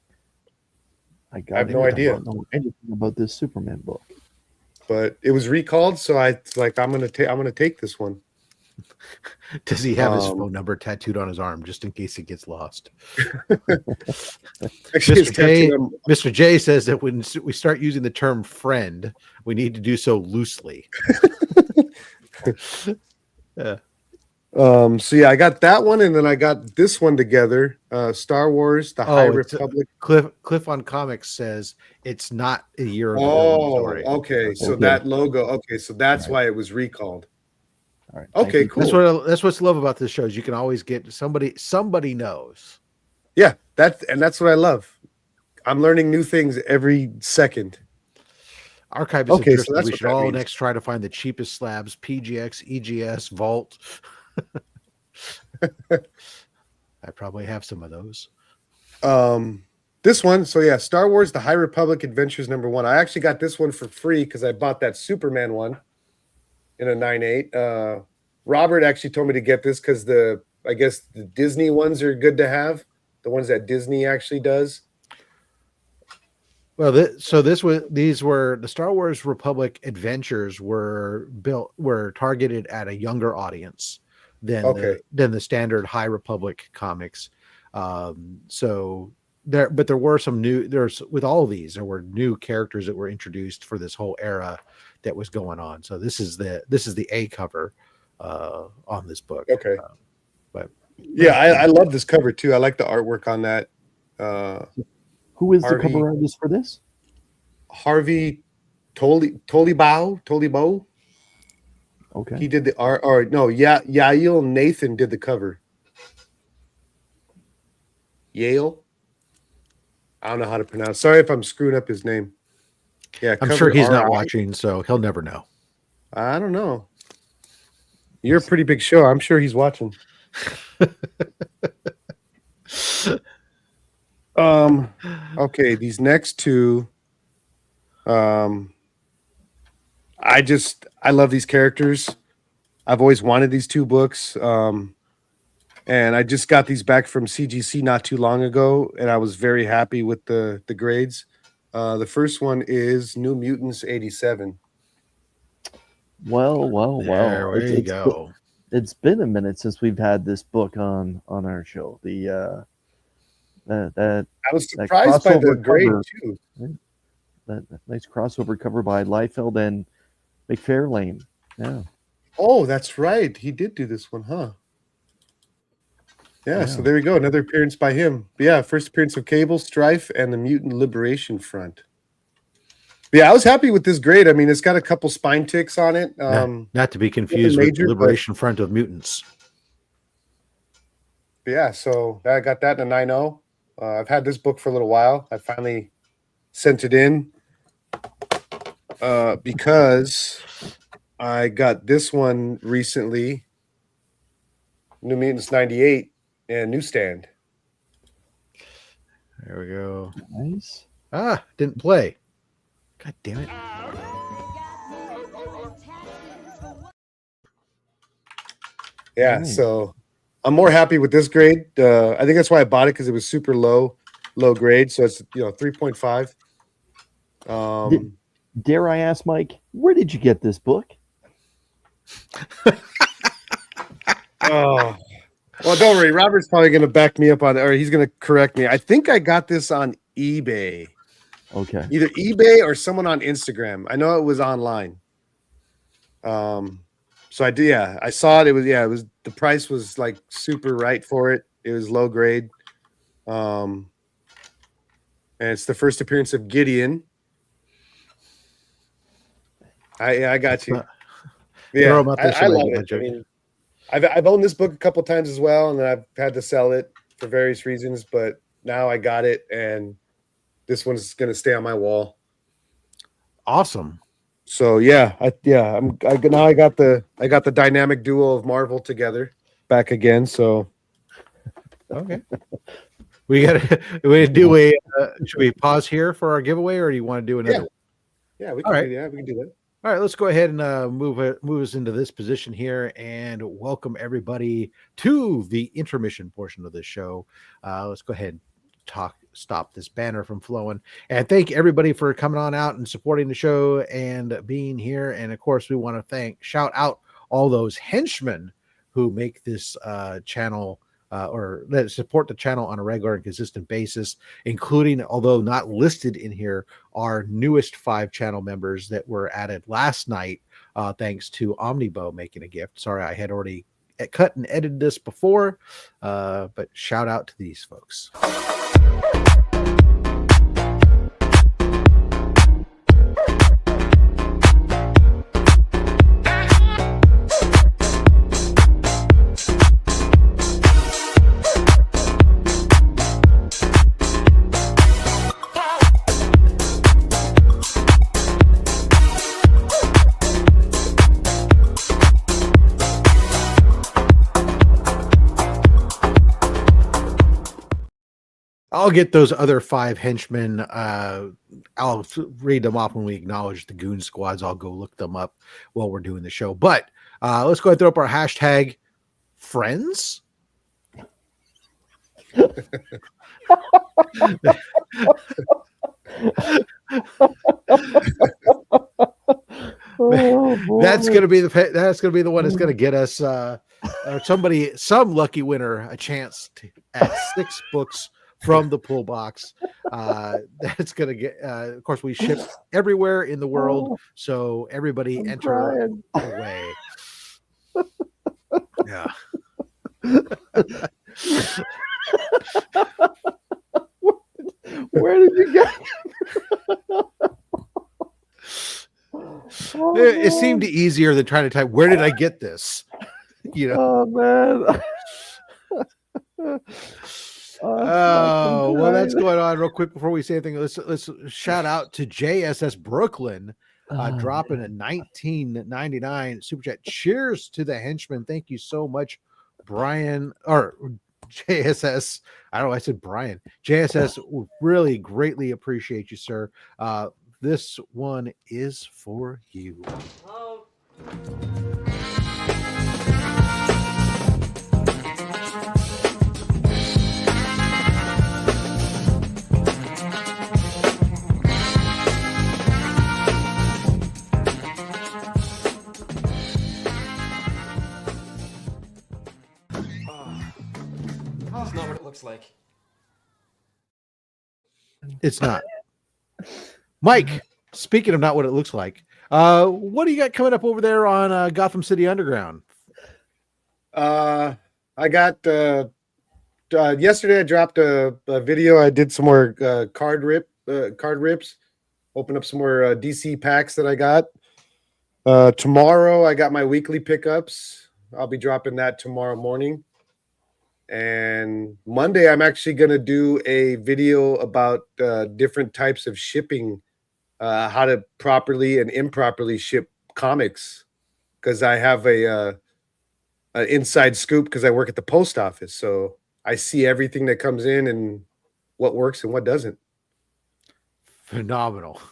I have no idea. I don't know anything about this Superman book. But it was recalled, so I'm gonna take this one. Does he have his phone number tattooed on his arm just in case it gets lost? Actually, Mr. J says that when we start using the term friend, we need to do so loosely. Yeah. So yeah, I got that one, and then I got this one together. Star Wars: The High Republic. Cliff on Comics says it's not a year of story. Okay. So that logo. Okay, so that's why it was recalled. All right. Okay, cool. That's what's love about this show is you can always get somebody knows. Yeah, that's what I love. I'm learning new things every second. Archive is so we should all next try to find the cheapest slabs: PGX, EGS, Vault. I probably have some of those. This one, so yeah, Star Wars: The High Republic Adventures #1. I actually got this one for free because I bought that Superman one in a 9.8. Robert actually told me to get this because I guess the Disney ones are good to have. The ones that Disney actually does. Well, these were the Star Wars Republic Adventures were targeted at a younger audience than the standard High Republic comics. But there were some with all of these, there were new characters that were introduced for this whole era that was going on. So this is the A cover on this book. Okay. But yeah, I love this cover too. I like the artwork on that. Who is the cover artist for this? Harvey Tolibo. Okay. He did the art. Or no, Yael Nathan did the cover. Yale. I don't know how to pronounce. Sorry if I'm screwing up his name. Yeah, I'm sure he's not watching, so he'll never know. I don't know. You're a pretty big show. I'm sure he's watching. Okay, these next two. I love these characters. I've always wanted these two books. And I just got these back from CGC not too long ago, and I was very happy with the grades. The first one is New Mutants 87. Well. There we go. It's been a minute since we've had this book on our show. I was surprised by the grade too. That nice crossover cover by Liefeld and McFarlane. Yeah. Oh, that's right. He did do this one, huh? Yeah, so there we go. Another appearance by him. But yeah, first appearance of Cable, Strife, and the Mutant Liberation Front. But yeah, I was happy with this grade. I mean, it's got a couple spine ticks on it. Not to be confused with the Liberation Front of Mutants. But yeah, so I got that in a 9.0. I've had this book for a little while. I finally sent it in because I got this one recently, New Mutants 98. And newsstand. There we go. Nice. Didn't play. God damn it. Yeah, so I'm more happy with this grade. I think that's why I bought it, because it was super low grade. So it's 3.5. Dare I ask, Mike, where did you get this book? Oh. Well, don't worry. Robert's probably going to back me up on it, or he's going to correct me. I think I got this on eBay. Okay. Either eBay or someone on Instagram. I know it was online. So I did. Yeah, I saw it. It was the price was like super right for it. It was low grade. And it's the first appearance of Gideon. I got you. Yeah, I love it. I mean, I've owned this book a couple times as well, and then I've had to sell it for various reasons. But now I got it, and this one's going to stay on my wall. Awesome. So now I got the dynamic duo of Marvel together back again. So okay, should we pause here for our giveaway, or do you want to do another? Yeah, we can do that. All right, let's go ahead and move us into this position here and welcome everybody to the intermission portion of this show. Let's go ahead and stop this banner from flowing, and thank everybody for coming on out and supporting the show and being here. And of course, we want to shout out all those henchmen who make this channel or that support the channel on a regular and consistent basis, including, although not listed in here, our newest 5 channel members that were added last night, thanks to Omnibo making a gift. Sorry, I had already cut and edited this before, but shout out to these folks. I'll get those other 5 henchmen. I'll read them off when we acknowledge the goon squads. I'll go look them up while we're doing the show. But let's go ahead and throw up our hashtag friends. That's gonna be the one that's gonna get us or some lucky winner a chance at 6 books from the pull box. That's gonna get of course we ship everywhere in the world, so everybody enter away. Yeah. Where did you get It seemed easier than trying to type, where did I get this? You know. Oh man. Well, that's going on real quick before we say anything. Let's shout out to JSS Brooklyn dropping a 19.99 super chat. Cheers to the henchman. Thank you so much, Brian or JSS. I don't know. I said Brian. JSS. Really greatly appreciate you, sir. This one is for you. Oh. That's not what it looks like. It's not. Mike, speaking of not what it looks like, what do you got coming up over there on Gotham City Underground? I got yesterday I dropped a video. I did some more card rips, open up some more DC packs that I got. Tomorrow I got my weekly pickups. I'll be dropping that tomorrow morning. And Monday I'm actually going to do a video about different types of shipping, how to properly and improperly ship comics, because I have an inside scoop because I work at the post office. So I see everything that comes in and what works and what doesn't. Phenomenal.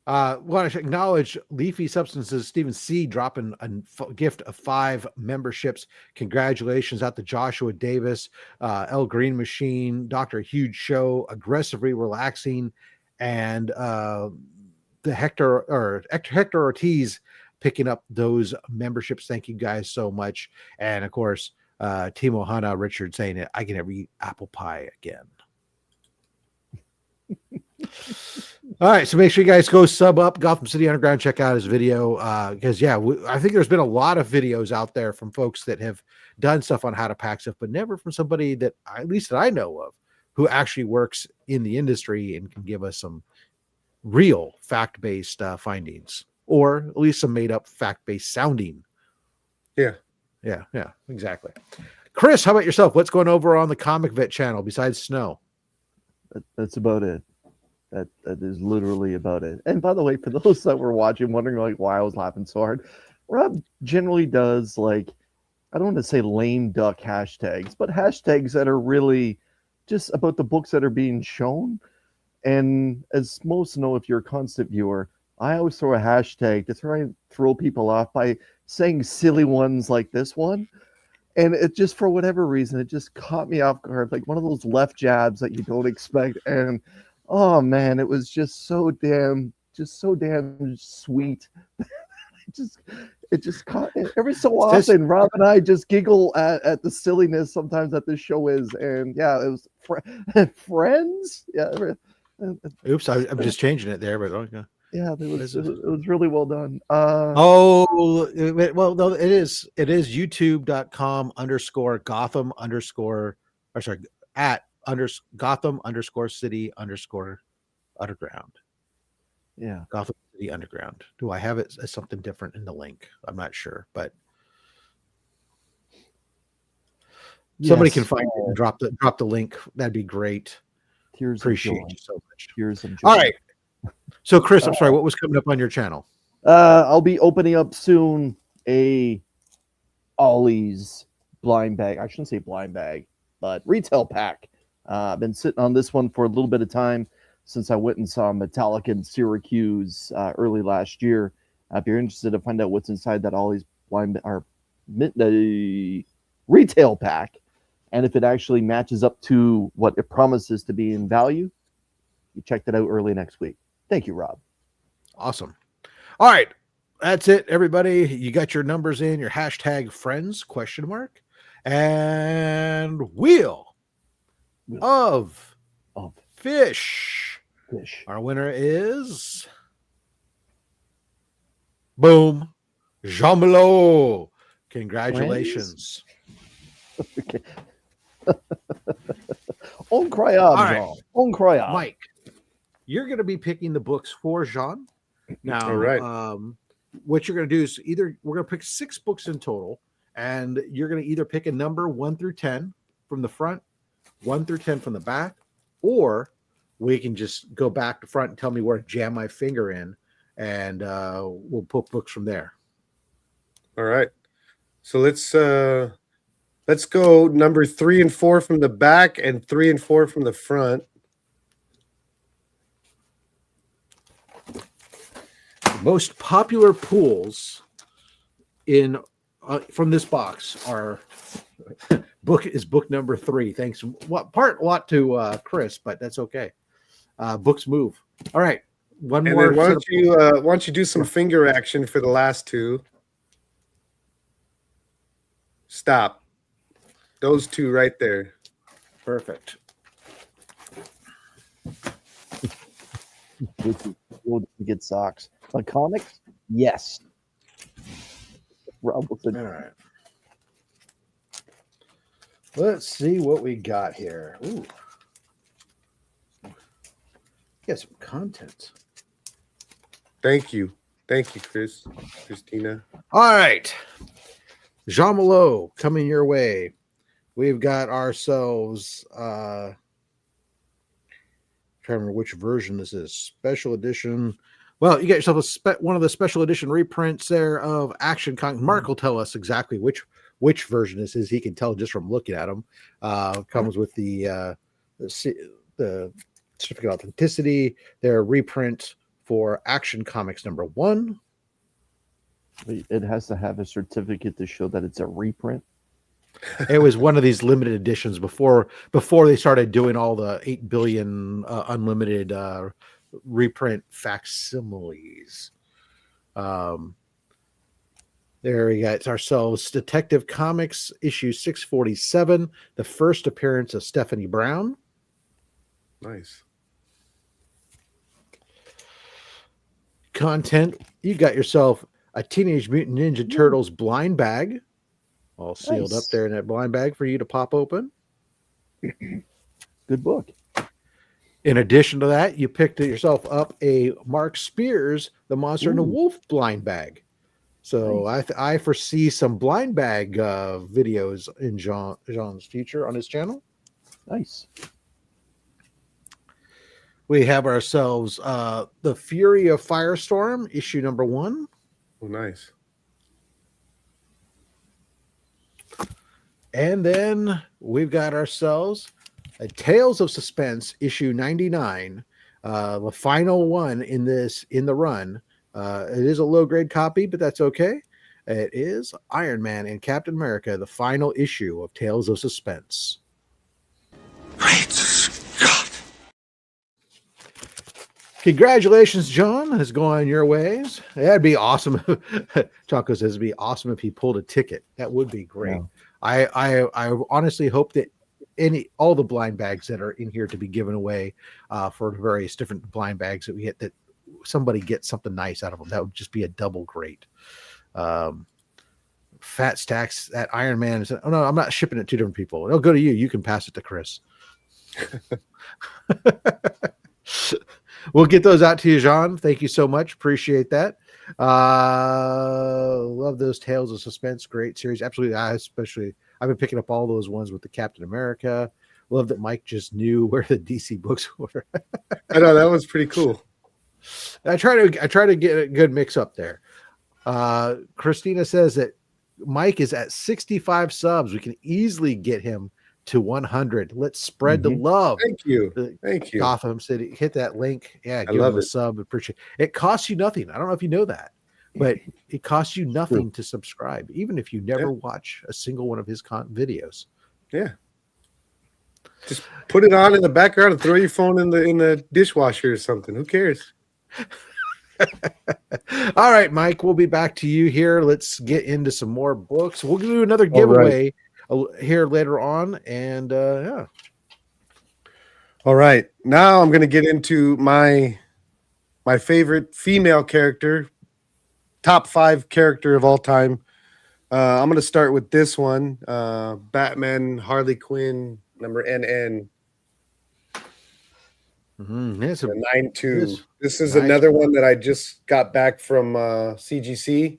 Want to acknowledge Leafy Substances, Stephen C. dropping a gift of 5 memberships. Congratulations out to Joshua Davis, L Green Machine, Dr. Huge Show, Aggressively Relaxing, and the Hector Ortiz picking up those memberships. Thank you guys so much. And of course, Timo Hana Richard saying it, I can never eat apple pie again. All right, so make sure you guys go sub up Gotham City Underground, check out his video, because I think there's been a lot of videos out there from folks that have done stuff on how to pack stuff, but never from somebody that at least that I know of who actually works in the industry and can give us some real fact-based findings, or at least some made-up fact-based sounding. Yeah, exactly. Chris, how about yourself? What's going over on the Comic Vet channel besides snow? That's about it. That is literally about it. And by the way, for those that were watching, wondering like why I was laughing so hard, Rob generally does like, I don't want to say lame duck hashtags, but hashtags that are really just about the books that are being shown. And as most know, if you're a constant viewer, I always throw a hashtag to try and throw people off by saying silly ones like this one. And it just, for whatever reason, it just caught me off guard, like one of those left jabs that you don't expect. And oh man, it was just so damn sweet. it just caught every so often. Rob and I just giggle at the silliness sometimes that this show is, and yeah, it was friends. Yeah. Oops, I'm just changing it there, but okay. Yeah, it was really well done. Well, no, it is youtube.com/Gotham Gotham City Underground. Yeah. Gotham City Underground. Do I have it as something different in the link? I'm not sure, but somebody can find it and drop the link. That'd be great. Appreciate you so much. All right. So Chris, I'm sorry, what was coming up on your channel? I'll be opening up soon a Ollie's blind bag. I shouldn't say blind bag, but retail pack. I've been sitting on this one for a little bit of time since I went and saw Metallica in Syracuse early last year. If you're interested to find out what's inside that Ollie's retail pack, and if it actually matches up to what it promises to be in value, you check that out early next week. Thank you, Rob. Awesome. All right. That's it, everybody. You got your numbers in, your hashtag friends, ? And wheel of fish. Our winner is boom, Jean-Malo. Congratulations. Okay. Incroyable. Incroyable. Mike, you're going to be picking the books for Jean. Now, All right. What you're going to do is either we're going to pick 6 books in total, and you're going to either pick a number 1 through 10 from the front, 1 through 10 from the back, or we can just go back to front and tell me where to jam my finger in, and we'll put books from there. All right. So let's go number 3 and 4 from the back and 3 and 4 from the front. Most popular pools in from this box are book number 3. Thanks. A lot to Chris, but that's okay. Books move. All right. One And more. then why don't you do some finger action for the last 2? Stop. Those 2 right there. Perfect. We'll get socks. On comics, yes. Rob will say, All right. Let's see what we got here. Ooh. Got some content. Thank you, Christina. All right. Jean-Malo coming your way. We've got ourselves trying to remember which version this is. Special edition. Well, you got yourself one of the special edition reprints there of Action Comics. Mark will tell us exactly which version this is. He can tell just from looking at them. Comes with the certificate of authenticity. Their reprint for Action Comics #1. it has to have a certificate to show that it's a reprint. It was one of these limited editions before they started doing all the 8 billion unlimited reprint facsimiles. There we got ourselves Detective Comics issue 647, the first appearance of Stephanie Brown. Nice. Content, you got yourself a Teenage Mutant Ninja Turtles blind bag, all sealed up there in that blind bag for you to pop open. Good book. In addition to that, you picked yourself up a Mark Spears, The Monster and the Wolf blind bag. So nice. I foresee some blind bag videos in Jean's future on his channel. Nice. We have ourselves The Fury of Firestorm, issue #1. Oh, nice. And then we've got ourselves a Tales of Suspense, issue 99, the final one in the run. It is a low-grade copy, but that's okay. It is Iron Man and Captain America, the final issue of Tales of Suspense. Great Scott! Congratulations, John. It's going your ways. That'd be awesome. Chaco says it'd be awesome if he pulled a ticket. That would be great. Yeah. I honestly hope that all the blind bags that are in here to be given away for various different blind bags that we get, that somebody gets something nice out of them. That would just be a double great. Fat Stacks, that Iron Man is, oh no, I'm not shipping it to different people. It'll go to you. You can pass it to Chris. We'll get those out to you, Jean. Thank you so much. Appreciate that. Love those Tales of Suspense. Great series. Absolutely. I've been picking up all those ones with the Captain America. Love that Mike just knew where the DC books were. I know, that was pretty cool. I try to get a good mix up there. Christina says that Mike is at 65 subs. We can easily get him to 100. Let's spread the love. Thank you. The Thank you. Gotham City. Hit that link. Yeah, I give love them a it. sub. Appreciate it. Costs you nothing. I don't know if you know that, but it costs you nothing to subscribe, even if you never watch a single one of his videos. Yeah. Just put it on in the background and throw your phone in the dishwasher or something. Who cares? All right, Mike, we'll be back to you here. Let's get into some more books. We'll do another giveaway here later on. And yeah. All right. Now I'm going to get into my favorite female character, top 5 character of all time. I'm going to start with this one, Batman, Harley Quinn, number NN. Yes, 9-2. This is nice. another one that I just got back from CGC.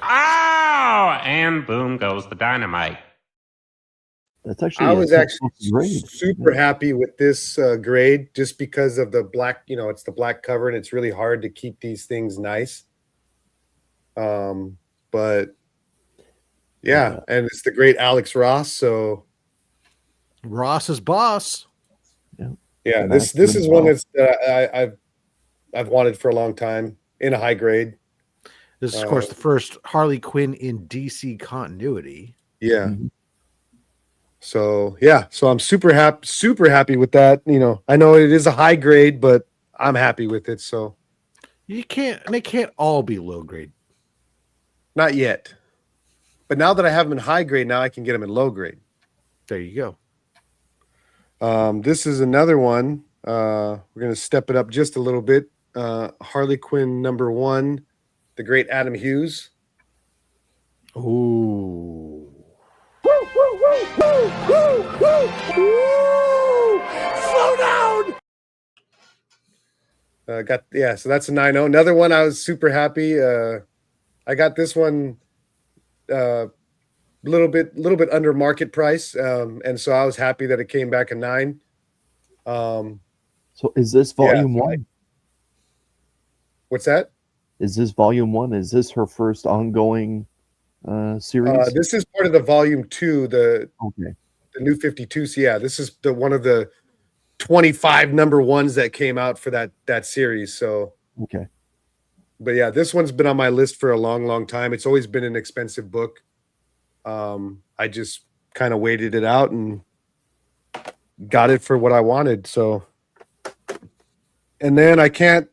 Oh, and boom goes the dynamite. That's actually. I was actually super happy with this grade just because of the black. You know, it's the black cover, and it's really hard to keep these things nice. But yeah, and it's the great Alex Ross. So Ross's boss. Yeah, this is one that I've wanted for a long time in a high grade. This is, of course, the first Harley Quinn in DC continuity. Yeah. So yeah, so I'm super happy with that. You know, I know it is a high grade, but I'm happy with it. So they can't all be low grade. Not yet. But now that I have them in high grade, now I can get them in low grade. There you go. This is another one. We're going to step it up just a little bit. Harley Quinn number 1, the great Adam Hughes. Ooh. Slow down. So that's a 9-0. Another one I was super happy. I got this one a little bit under market price, and so I was happy that it came back a 9. So is this volume 1? What's that? Is this volume 1? Is this her first ongoing series? This is part of the volume 2, the new 52. So yeah, this is the one of the 25 number 1s that came out for that series. So but yeah, this one's been on my list for a long time. It's always been an expensive book. I just kind of waited it out and got it for what I wanted. So, and then I can't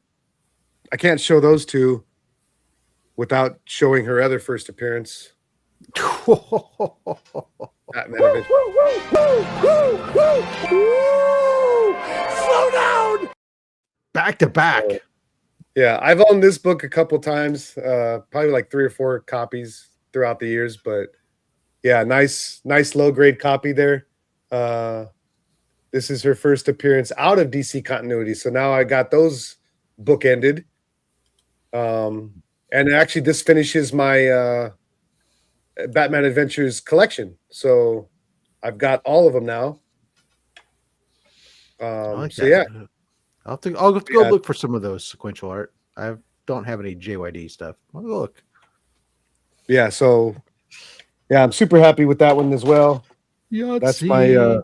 show those two without showing her other first appearance. Batman Adventure. Slow down. Back to back. Yeah, I've owned this book a couple times, probably like 3 or 4 copies throughout the years, but yeah, nice low grade copy there. This is her first appearance out of DC continuity, so now I got those bookended. And actually, this finishes my Batman Adventures collection, so I've got all of them now. So yeah. I'll go look for some of those sequential art. I don't have any JYD stuff. I'll go look. Yeah, so yeah, I'm super happy with that one as well. That's my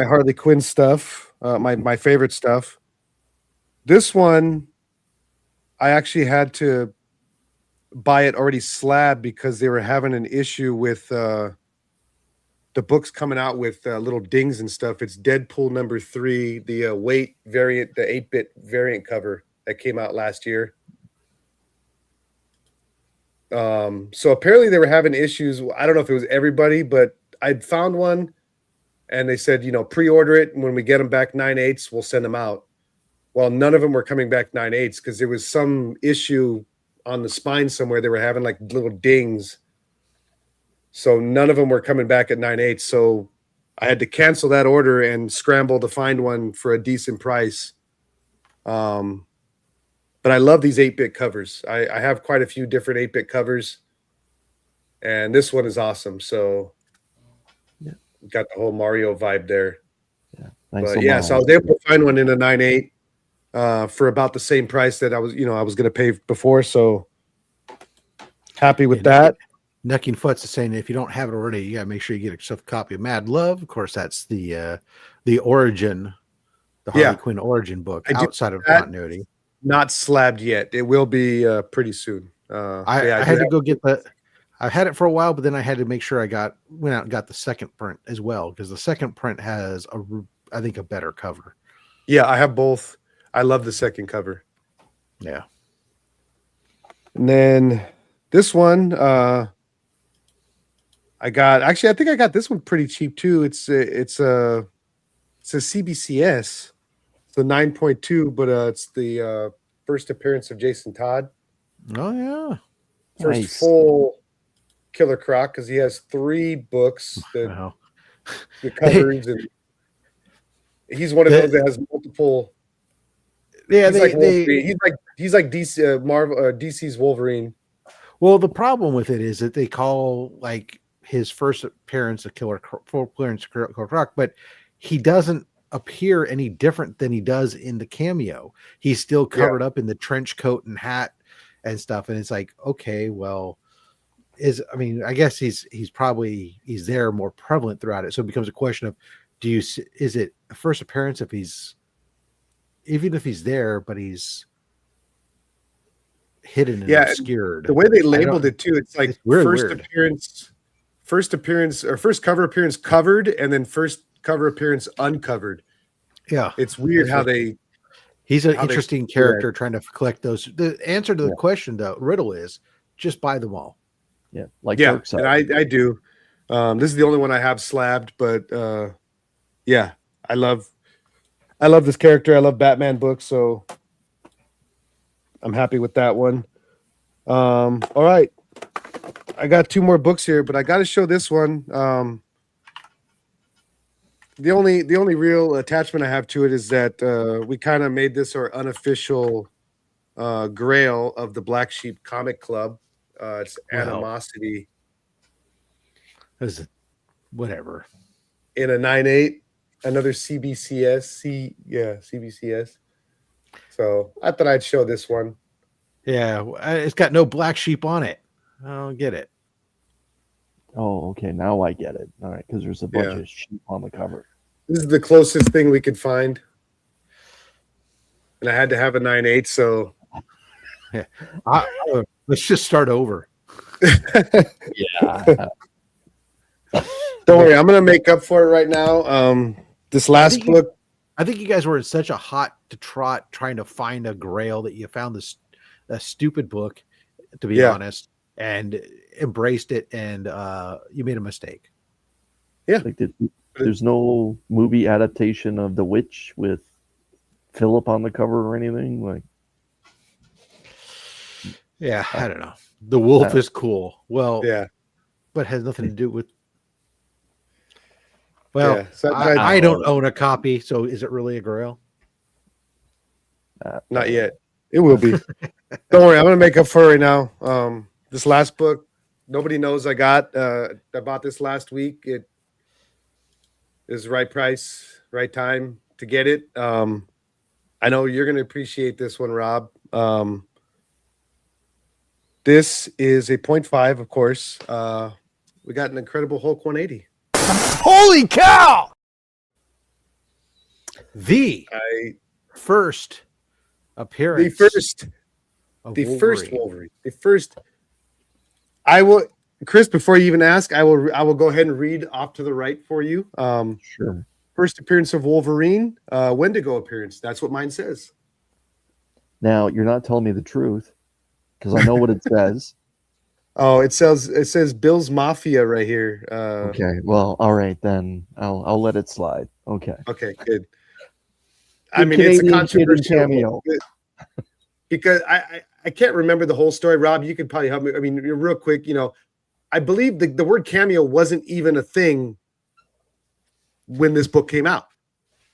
Harley Quinn stuff. My favorite stuff. This one, I actually had to buy it already slab because they were having an issue with the books coming out with little dings and stuff. It's Deadpool number 3, the weight variant, the 8-bit variant cover that came out last year. So apparently they were having issues. I don't know if it was everybody, but I'd found one and they said, pre-order it. And when we get them back 9/8, we'll send them out. Well, none of them were coming back 9/8 because there was some issue on the spine somewhere. They were having like little dings. So none of them were coming back at 9/8. So I had to cancel that order and scramble to find one for a decent price. But I love these 8-bit covers. I have quite a few different 8-bit covers. And this one is awesome. So got the whole Mario vibe there. Yeah. So I was able to find one in a 9/8 for about the same price that I was going to pay before. So happy with that. Necking Futz is saying if you don't have it already, you gotta make sure you get yourself a copy of Mad Love. Of course, that's the origin, the Harley Quinn origin book outside of continuity. Not slabbed yet. It will be pretty soon. I had to go get I've had it for a while, but then I had to make sure went out and got the second print as well, because the second print has I think a better cover. Yeah, I have both. I love the second cover. Yeah. And then this one, I think I got this one pretty cheap too. It's a CBCS. It's a 9.2, but it's the first appearance of Jason Todd. Oh yeah. First full Killer Croc, because he has 3 books that the covers, and he's one of those that has multiple. Yeah, he's like DC Marvel DC's Wolverine. Well, the problem with it is that they call like his first appearance a Killer Croc, but he doesn't appear any different than he does in the cameo. He's still covered up in the trench coat and hat and stuff, and it's like, okay, well, I guess he's there more prevalent throughout it, so it becomes a question of, is it a first appearance even if he's there, but he's hidden and obscured. The way they labeled it too, it's like weird. first appearance or first cover appearance covered, and then first cover appearance uncovered. Yeah, it's weird how they. He's an interesting character trying to collect those. The answer to the question, though, riddle is just buy them all. Yeah, and I do. This is the only one I have slabbed, but I love this character. I love Batman books, so I'm happy with that one. All right, I got 2 more books here, but I got to show this one. The only real attachment I have to it is that we kind of made this our unofficial Grail of the Black Sheep Comic Club. It's Animosity. Whatever. In a 9.8, another CBCS. CBCS. So I thought I'd show this one. Yeah, it's got no black sheep on it. I don't get it. Oh, okay. Now I get it. All right, because there's a bunch of sheep on the cover. This is the closest thing we could find. And I had to have a 9.8, so. Yeah. Let's just start over. Yeah. Don't worry, I'm gonna make up for it right now. This last book, I think you guys were in such a hot to trot trying to find a Grail that you found a stupid book, to be honest, and embraced it, and you made a mistake. Yeah, there's no movie adaptation of The Witch with Philip on the cover or anything like. Yeah, I don't know. The wolf is cool. Well, yeah, but has nothing to do with. Well, so I don't own a copy, so is it really a Grail? Not yet. It will be. Don't worry, I'm gonna make up for it right now. This last book, nobody knows I got. I bought this last week. It is the right price, right time to get it. I know you're gonna appreciate this one, Rob. This is a 0.5, of course. We got an Incredible Hulk 180. Holy cow! The first appearance. The first Wolverine. The first. I will, Chris. Before you even ask, I will go ahead and read off to the right for you. Sure. First appearance of Wolverine. Wendigo appearance. That's what mine says. Now you're not telling me the truth, because I know what it says. Oh, it says Bill's Mafia right here. Okay, well, all right then. I'll let it slide. Okay. Okay, good. I mean, it's a controversial cameo because I can't remember the whole story. Rob, you could probably help me. I mean, real quick, I believe the word cameo wasn't even a thing when this book came out.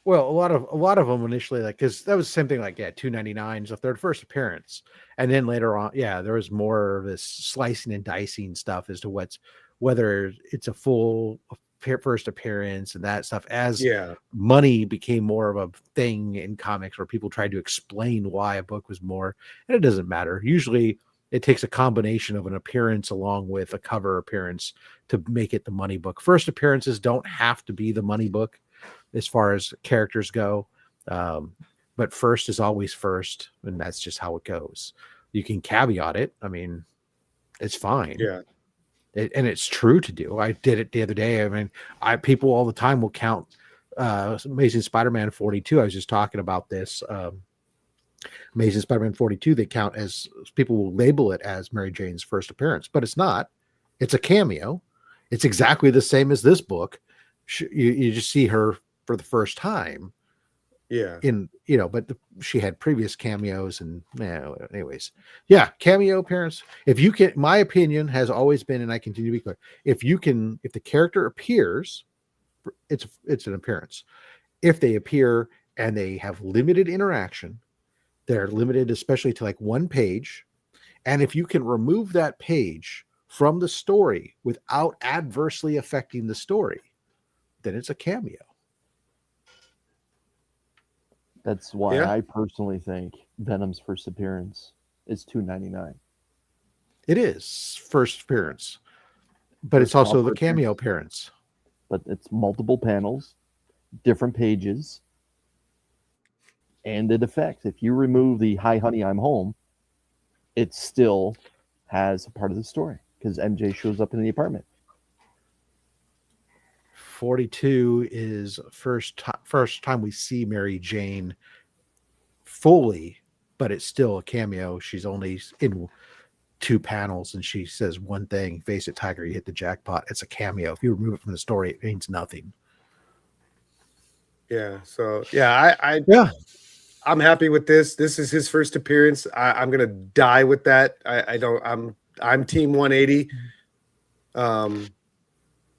Well, a lot of them initially, like, because that was the same thing, like, $2.99 of their first appearance, and then later on, there was more of this slicing and dicing stuff as to whether it's a full first appearance and that stuff. As money became more of a thing in comics, where people tried to explain why a book was more, and it doesn't matter. Usually, it takes a combination of an appearance along with a cover appearance to make it the money book. First appearances don't have to be the money book as far as characters go. But first is always first, and that's just how it goes. You can caveat it. I mean, it's fine. Yeah. And it's true to do. I did it the other day. I mean, people all the time will count Amazing Spider-Man 42. I was just talking about this. Amazing Spider-Man 42, they count as, people will label it as Mary Jane's first appearance, but it's not. It's a cameo. It's exactly the same as this book. You just see her for the first time. Yeah. But she had previous cameos and anyways. Yeah, cameo appearance. If you can, my opinion has always been, and I continue to be clear, if the character appears, it's an appearance. If they appear and they have limited interaction, they're limited especially to like one page. And if you can remove that page from the story without adversely affecting the story, then it's a cameo. That's why I personally think Venom's first appearance is $2.99. It is first appearance, but it's also the cameo appearance. But it's multiple panels, different pages, and it affects. If you remove the "Hi, honey, I'm home," it still has a part of the story because MJ shows up in the apartment. 42 is first time we see Mary Jane fully, but it's still a cameo. She's only in 2 panels and she says one thing: "Face it, Tiger, you hit the jackpot." It's a cameo. If you remove it from the story, it means nothing. Yeah. So I'm happy with this. This is his first appearance. I'm gonna die with that. I'm team 180.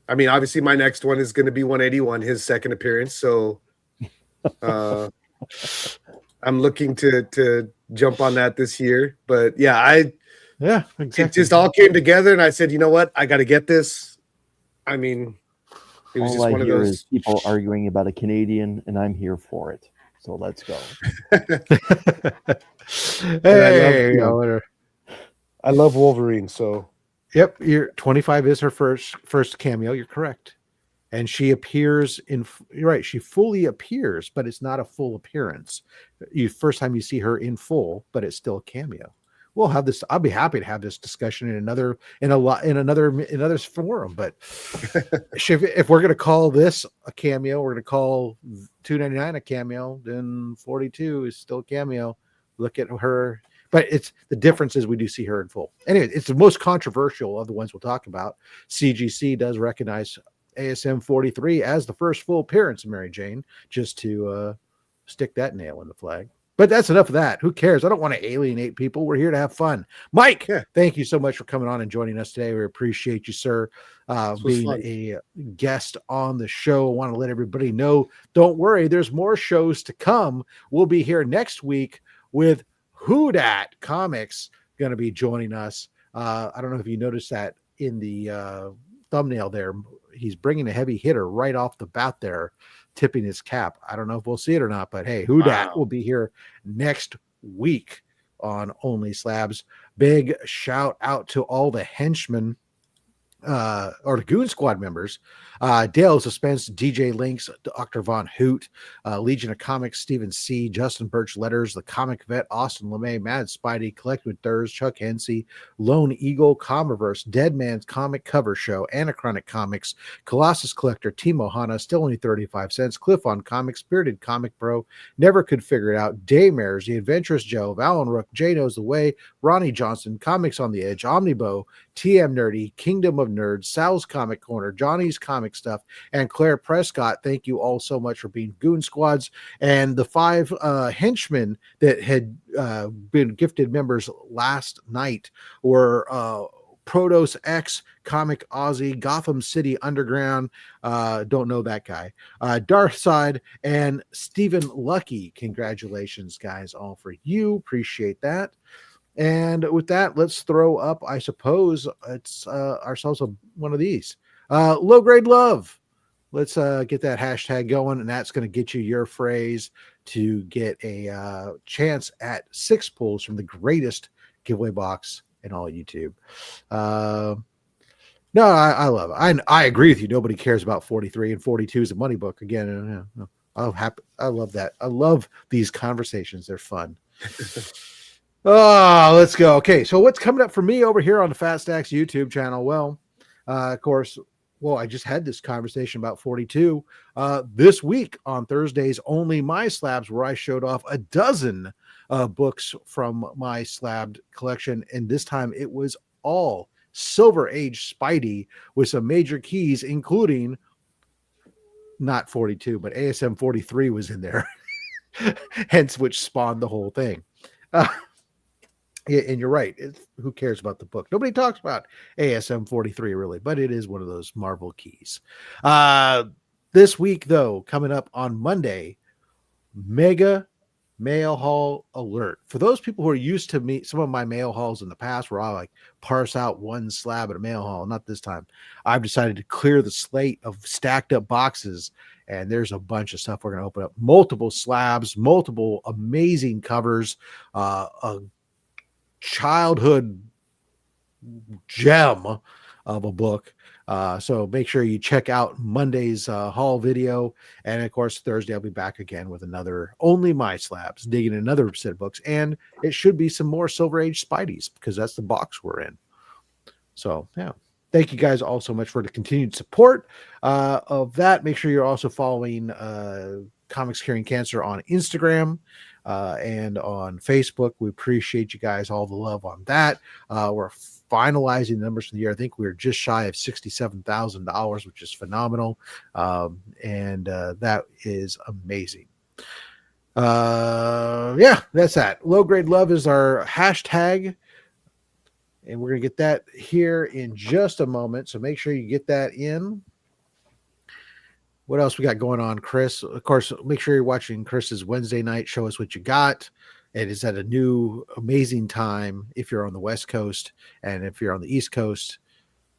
I mean, obviously, my next one is going to be 181, his second appearance. So I'm looking to jump on that this year. But exactly. It just all came together, and I said, you know what? I got to get this. I mean, it was just one of those. People arguing about a Canadian, and I'm here for it. So let's go. Hey, I love Wolverine, so. Yep, 25 is her first cameo. You're correct, and she appears in. You're right. She fully appears, but it's not a full appearance. First time you see her in full, but it's still a cameo. We'll have this. I'll be happy to have this discussion in another forum. But if we're going to call this a cameo, we're going to call $2.99 a cameo. Then 42 is still a cameo. Look at her. But it's the difference is we do see her in full. Anyway, it's the most controversial of the ones we'll talk about. CGC does recognize ASM 43 as the first full appearance of Mary Jane, just to stick that nail in the flag. But that's enough of that. Who cares? I don't want to alienate people. We're here to have fun. Mike, thank you so much for coming on and joining us today. We appreciate you, sir, being a guest on the show. I want to let everybody know, don't worry, there's more shows to come. We'll be here next week with Who Dat Comics going to be joining us. I don't know if you noticed that in the thumbnail there. He's bringing a heavy hitter right off the bat there, tipping his cap. I don't know if we'll see it or not, but hey, Who Dat will be here next week on OnlySlabs. Big shout out to all the henchmen or the Goon Squad members, Dale Suspense, DJ Links, Dr. Von Hoot, Legion of Comics, Stephen C., Justin Birch Letters, The Comic Vet, Austin LeMay, Mad Spidey, Collected Thurs, Chuck Hensey, Lone Eagle, Comiverse, Dead Man's Comic Cover Show, Anachronic Comics, Colossus Collector, Timo Hanna, still only 35 cents, Cliff on Comics, Spirited Comic Bro, Never Could Figure It Out, Daymares, The Adventurous Joe, Valen Rook, Jay Knows the Way, Ronnie Johnson, Comics on the Edge, Omnibo, TM Nerdy, Kingdom of Nerds, Sal's Comic Corner, Johnny's Comic Stuff, and Claire Prescott. Thank you all so much for being Goon Squads. And the 5 henchmen that had been gifted members last night were Protos X, Comic Aussie, Gotham City Underground, don't know that guy, Darthside, and Stephen Lucky. Congratulations, guys, all for you. Appreciate that. And with that, let's throw up, I suppose, it's ourselves one of these. Low grade love. Let's get that hashtag going, and that's going to get you your phrase to get a chance at 6 pulls from the greatest giveaway box and all YouTube. No, I love it. I agree with you. Nobody cares about 43, and 42 is a money book again. I love that. I love these conversations. They're fun. Oh, let's go. Okay, so what's coming up for me over here on the Fat Stacks YouTube channel? Well, of course, I just had this conversation about 42 this week on Thursdays, only my slabs, where I showed off a dozen books from my Slab collection, and this time it was all Silver Age Spidey with some major keys, including not 42, but ASM 43 was in there, hence which spawned the whole thing. Yeah, and you're right. Who cares about the book? Nobody talks about ASM 43 really, but it is one of those Marvel keys. This week, though, coming up on Monday, mega mail haul alert. For those people who are used to me, some of my mail hauls in the past where I like parse out one slab at a mail haul, not this time. I've decided to clear the slate of stacked up boxes, and there's a bunch of stuff we're going to open up. Multiple slabs, multiple amazing covers, a childhood gem of a book. So make sure you check out Monday's haul video. And of course, Thursday, I'll be back again with another Only My Slabs, digging another set of books. And it should be some more Silver Age Spideys because that's the box we're in. So, yeah. Thank you guys all so much for the continued support of that. Make sure you're also following Comics Curing Cancer on Instagram and on Facebook. We appreciate you guys, all the love on that. We're finalizing the numbers for the year. I think we're just shy of $67,000, which is phenomenal. And that is amazing. Yeah, that's that. Low grade love is our hashtag. And we're going to get that here in just a moment. So make sure you get that in. What else we got going on, Chris? Of course, make sure you're watching Chris's Wednesday night. Show us what you got. It is at a new amazing time if you're on the West Coast. And if you're on the East Coast,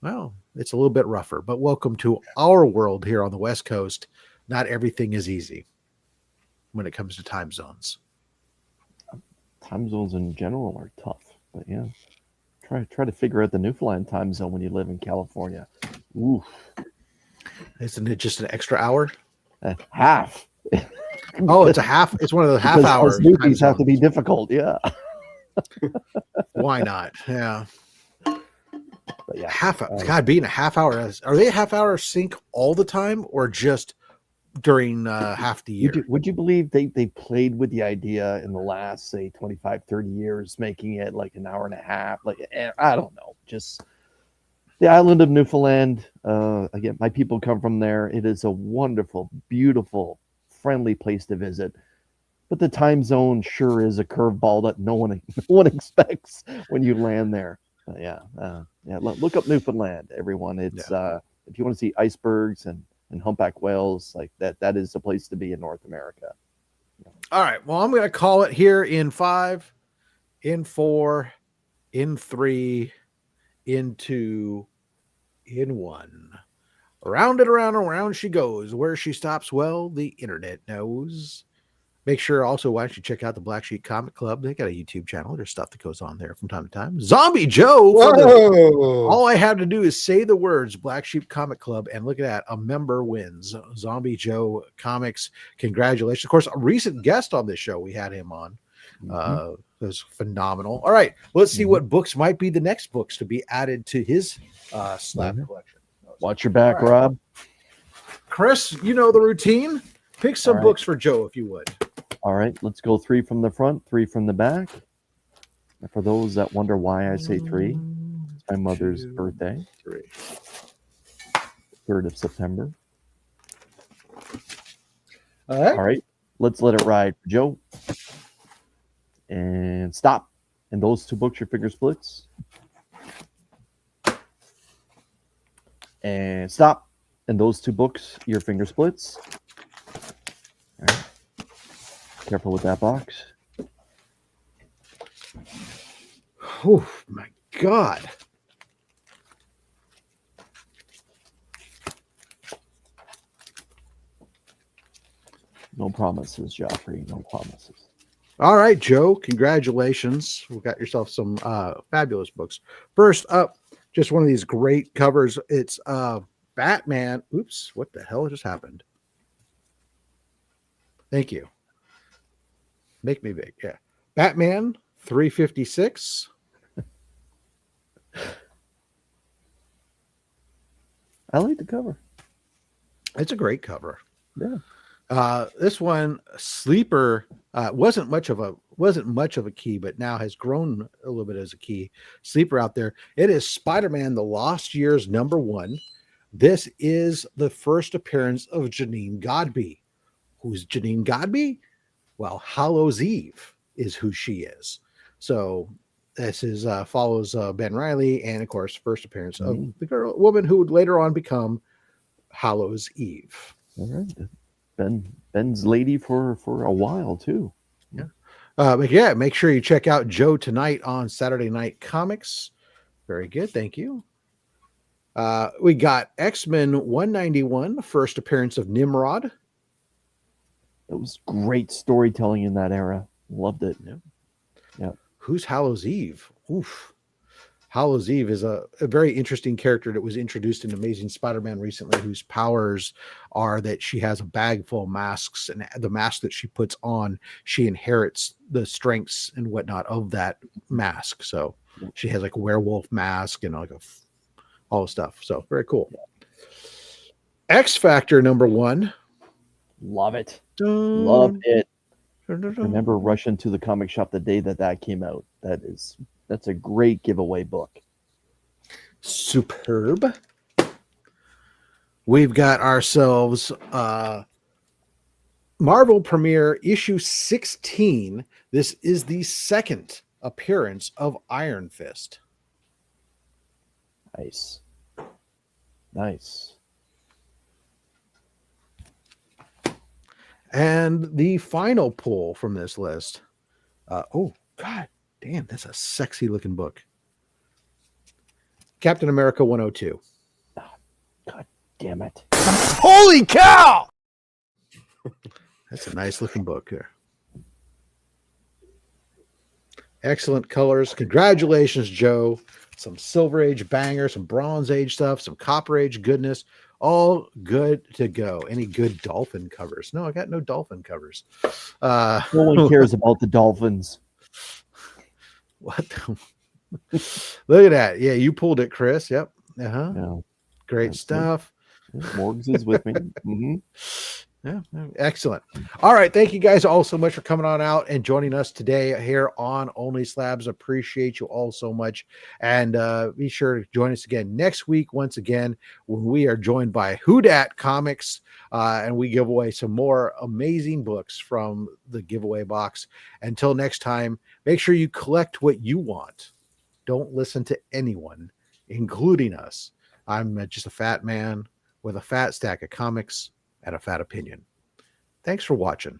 well, it's a little bit rougher. But welcome to our world here on the West Coast. Not everything is easy when it comes to time zones. Time zones in general are tough. But yeah, try to figure out the Newfoundland time zone when you live in California. Oof. Isn't it just an extra hour? Half. Oh, it's a half. It's one of the half hours. Newbies have to be difficult. Yeah. Why not? Yeah. But yeah. God, being a half hour. Are they a half hour sync all the time or just during half the year? Would you believe they played with the idea in the last, say, 25, 30 years, making it like an hour and a half? Like, I don't know. Just the island of Newfoundland. Again, my people come from there. It is a wonderful, beautiful, friendly place to visit. But the time zone sure is a curveball that no one expects when you land there. Yeah. Look up Newfoundland, everyone. It's if you want to see icebergs and humpback whales, like that is the place to be in North America. All right. Well, I'm going to call it here in 5, in 4, in 3, in 2, in 1. Around and around and around she goes. Where she stops, well, the internet knows. Make sure also, why don't you check out the Black Sheep Comic Club? They got a YouTube channel. There's stuff that goes on there from time to time. Zombie Joe. All I have to do is say the words Black Sheep Comic Club, and look at that. A member wins. Zombie Joe Comics. Congratulations. Of course, a recent guest on this show, we had him on. It was phenomenal. All right. Let's see what books might be the next books to be added to his slab collection. Watch your back, Rob. Chris, you know the routine. Pick some books for Joe, if you would. All right, let's go 3 from the front, 3 from the back. And for those that wonder why I say 3, it's my mother's birthday. 3. 3rd of September. All right. All right, let's let it ride for Joe. And stop. And those 2 books, your finger splits. And stop. And those 2 books, your finger splits. All right. Careful with that box. Oh my God. No promises, Joffrey. No promises. All right, Joe, congratulations. We got yourself some fabulous books. First up, just one of these great covers. It's Batman. Oops, what the hell just happened? Thank you. Make me big. Yeah. Batman 356. I like the cover. It's a great cover. Yeah. This one, Sleeper, wasn't much of a key, but now has grown a little bit as a key. Sleeper out there. It is Spider-Man: The Lost Years #1. This is the first appearance of Janine Godby. Who's Janine Godby? Well, Hallows Eve is who she is. So this is follows Ben Reilly, and of course, first appearance of the woman who would later on become Hallows Eve. All right. Ben's lady for a while too. Yeah. But yeah, make sure you check out Joe tonight on Saturday Night Comics. Very good. Thank you. We got X-Men 191, first appearance of Nimrod. It was great storytelling in that era. Loved it. Yeah. Who's Hallows Eve? Oof. Hallows Eve is a very interesting character that was introduced in Amazing Spider-Man recently, whose powers are that she has a bag full of masks, and the mask that she puts on, she inherits the strengths and whatnot of that mask. So she has like a werewolf mask and like all the stuff. So very cool. X Factor #1. Love it. Love it. I remember rushing to the comic shop the day that came out. That's a great giveaway book. Superb. We've got ourselves Marvel Premiere issue 16. This is the second appearance of Iron Fist. Nice. And the final pull from this list. Oh, God damn, that's a sexy looking book. Captain America 102. God damn it. Holy cow! That's a nice looking book here. Excellent colors. Congratulations, Joe. Some Silver Age banger, some Bronze Age stuff, some Copper Age goodness. All good to go. Any good dolphin covers? No, I got no dolphin covers. No one cares about the dolphins. What? Look at that. Yeah, you pulled it, Chris. Yep. Uh-huh. Yeah. Great stuff. Morgs is with me. Mm-hmm. Yeah, excellent. All right. Thank you guys all so much for coming on out and joining us today here on OnlySlabs. Appreciate you all so much. And be sure to join us again next week, once again, when we are joined by Whodat Comics, and we give away some more amazing books from the giveaway box. Until next time, make sure you collect what you want. Don't listen to anyone, including us. I'm just a fat man with a fat stack of comics and a fat opinion. Thanks for watching.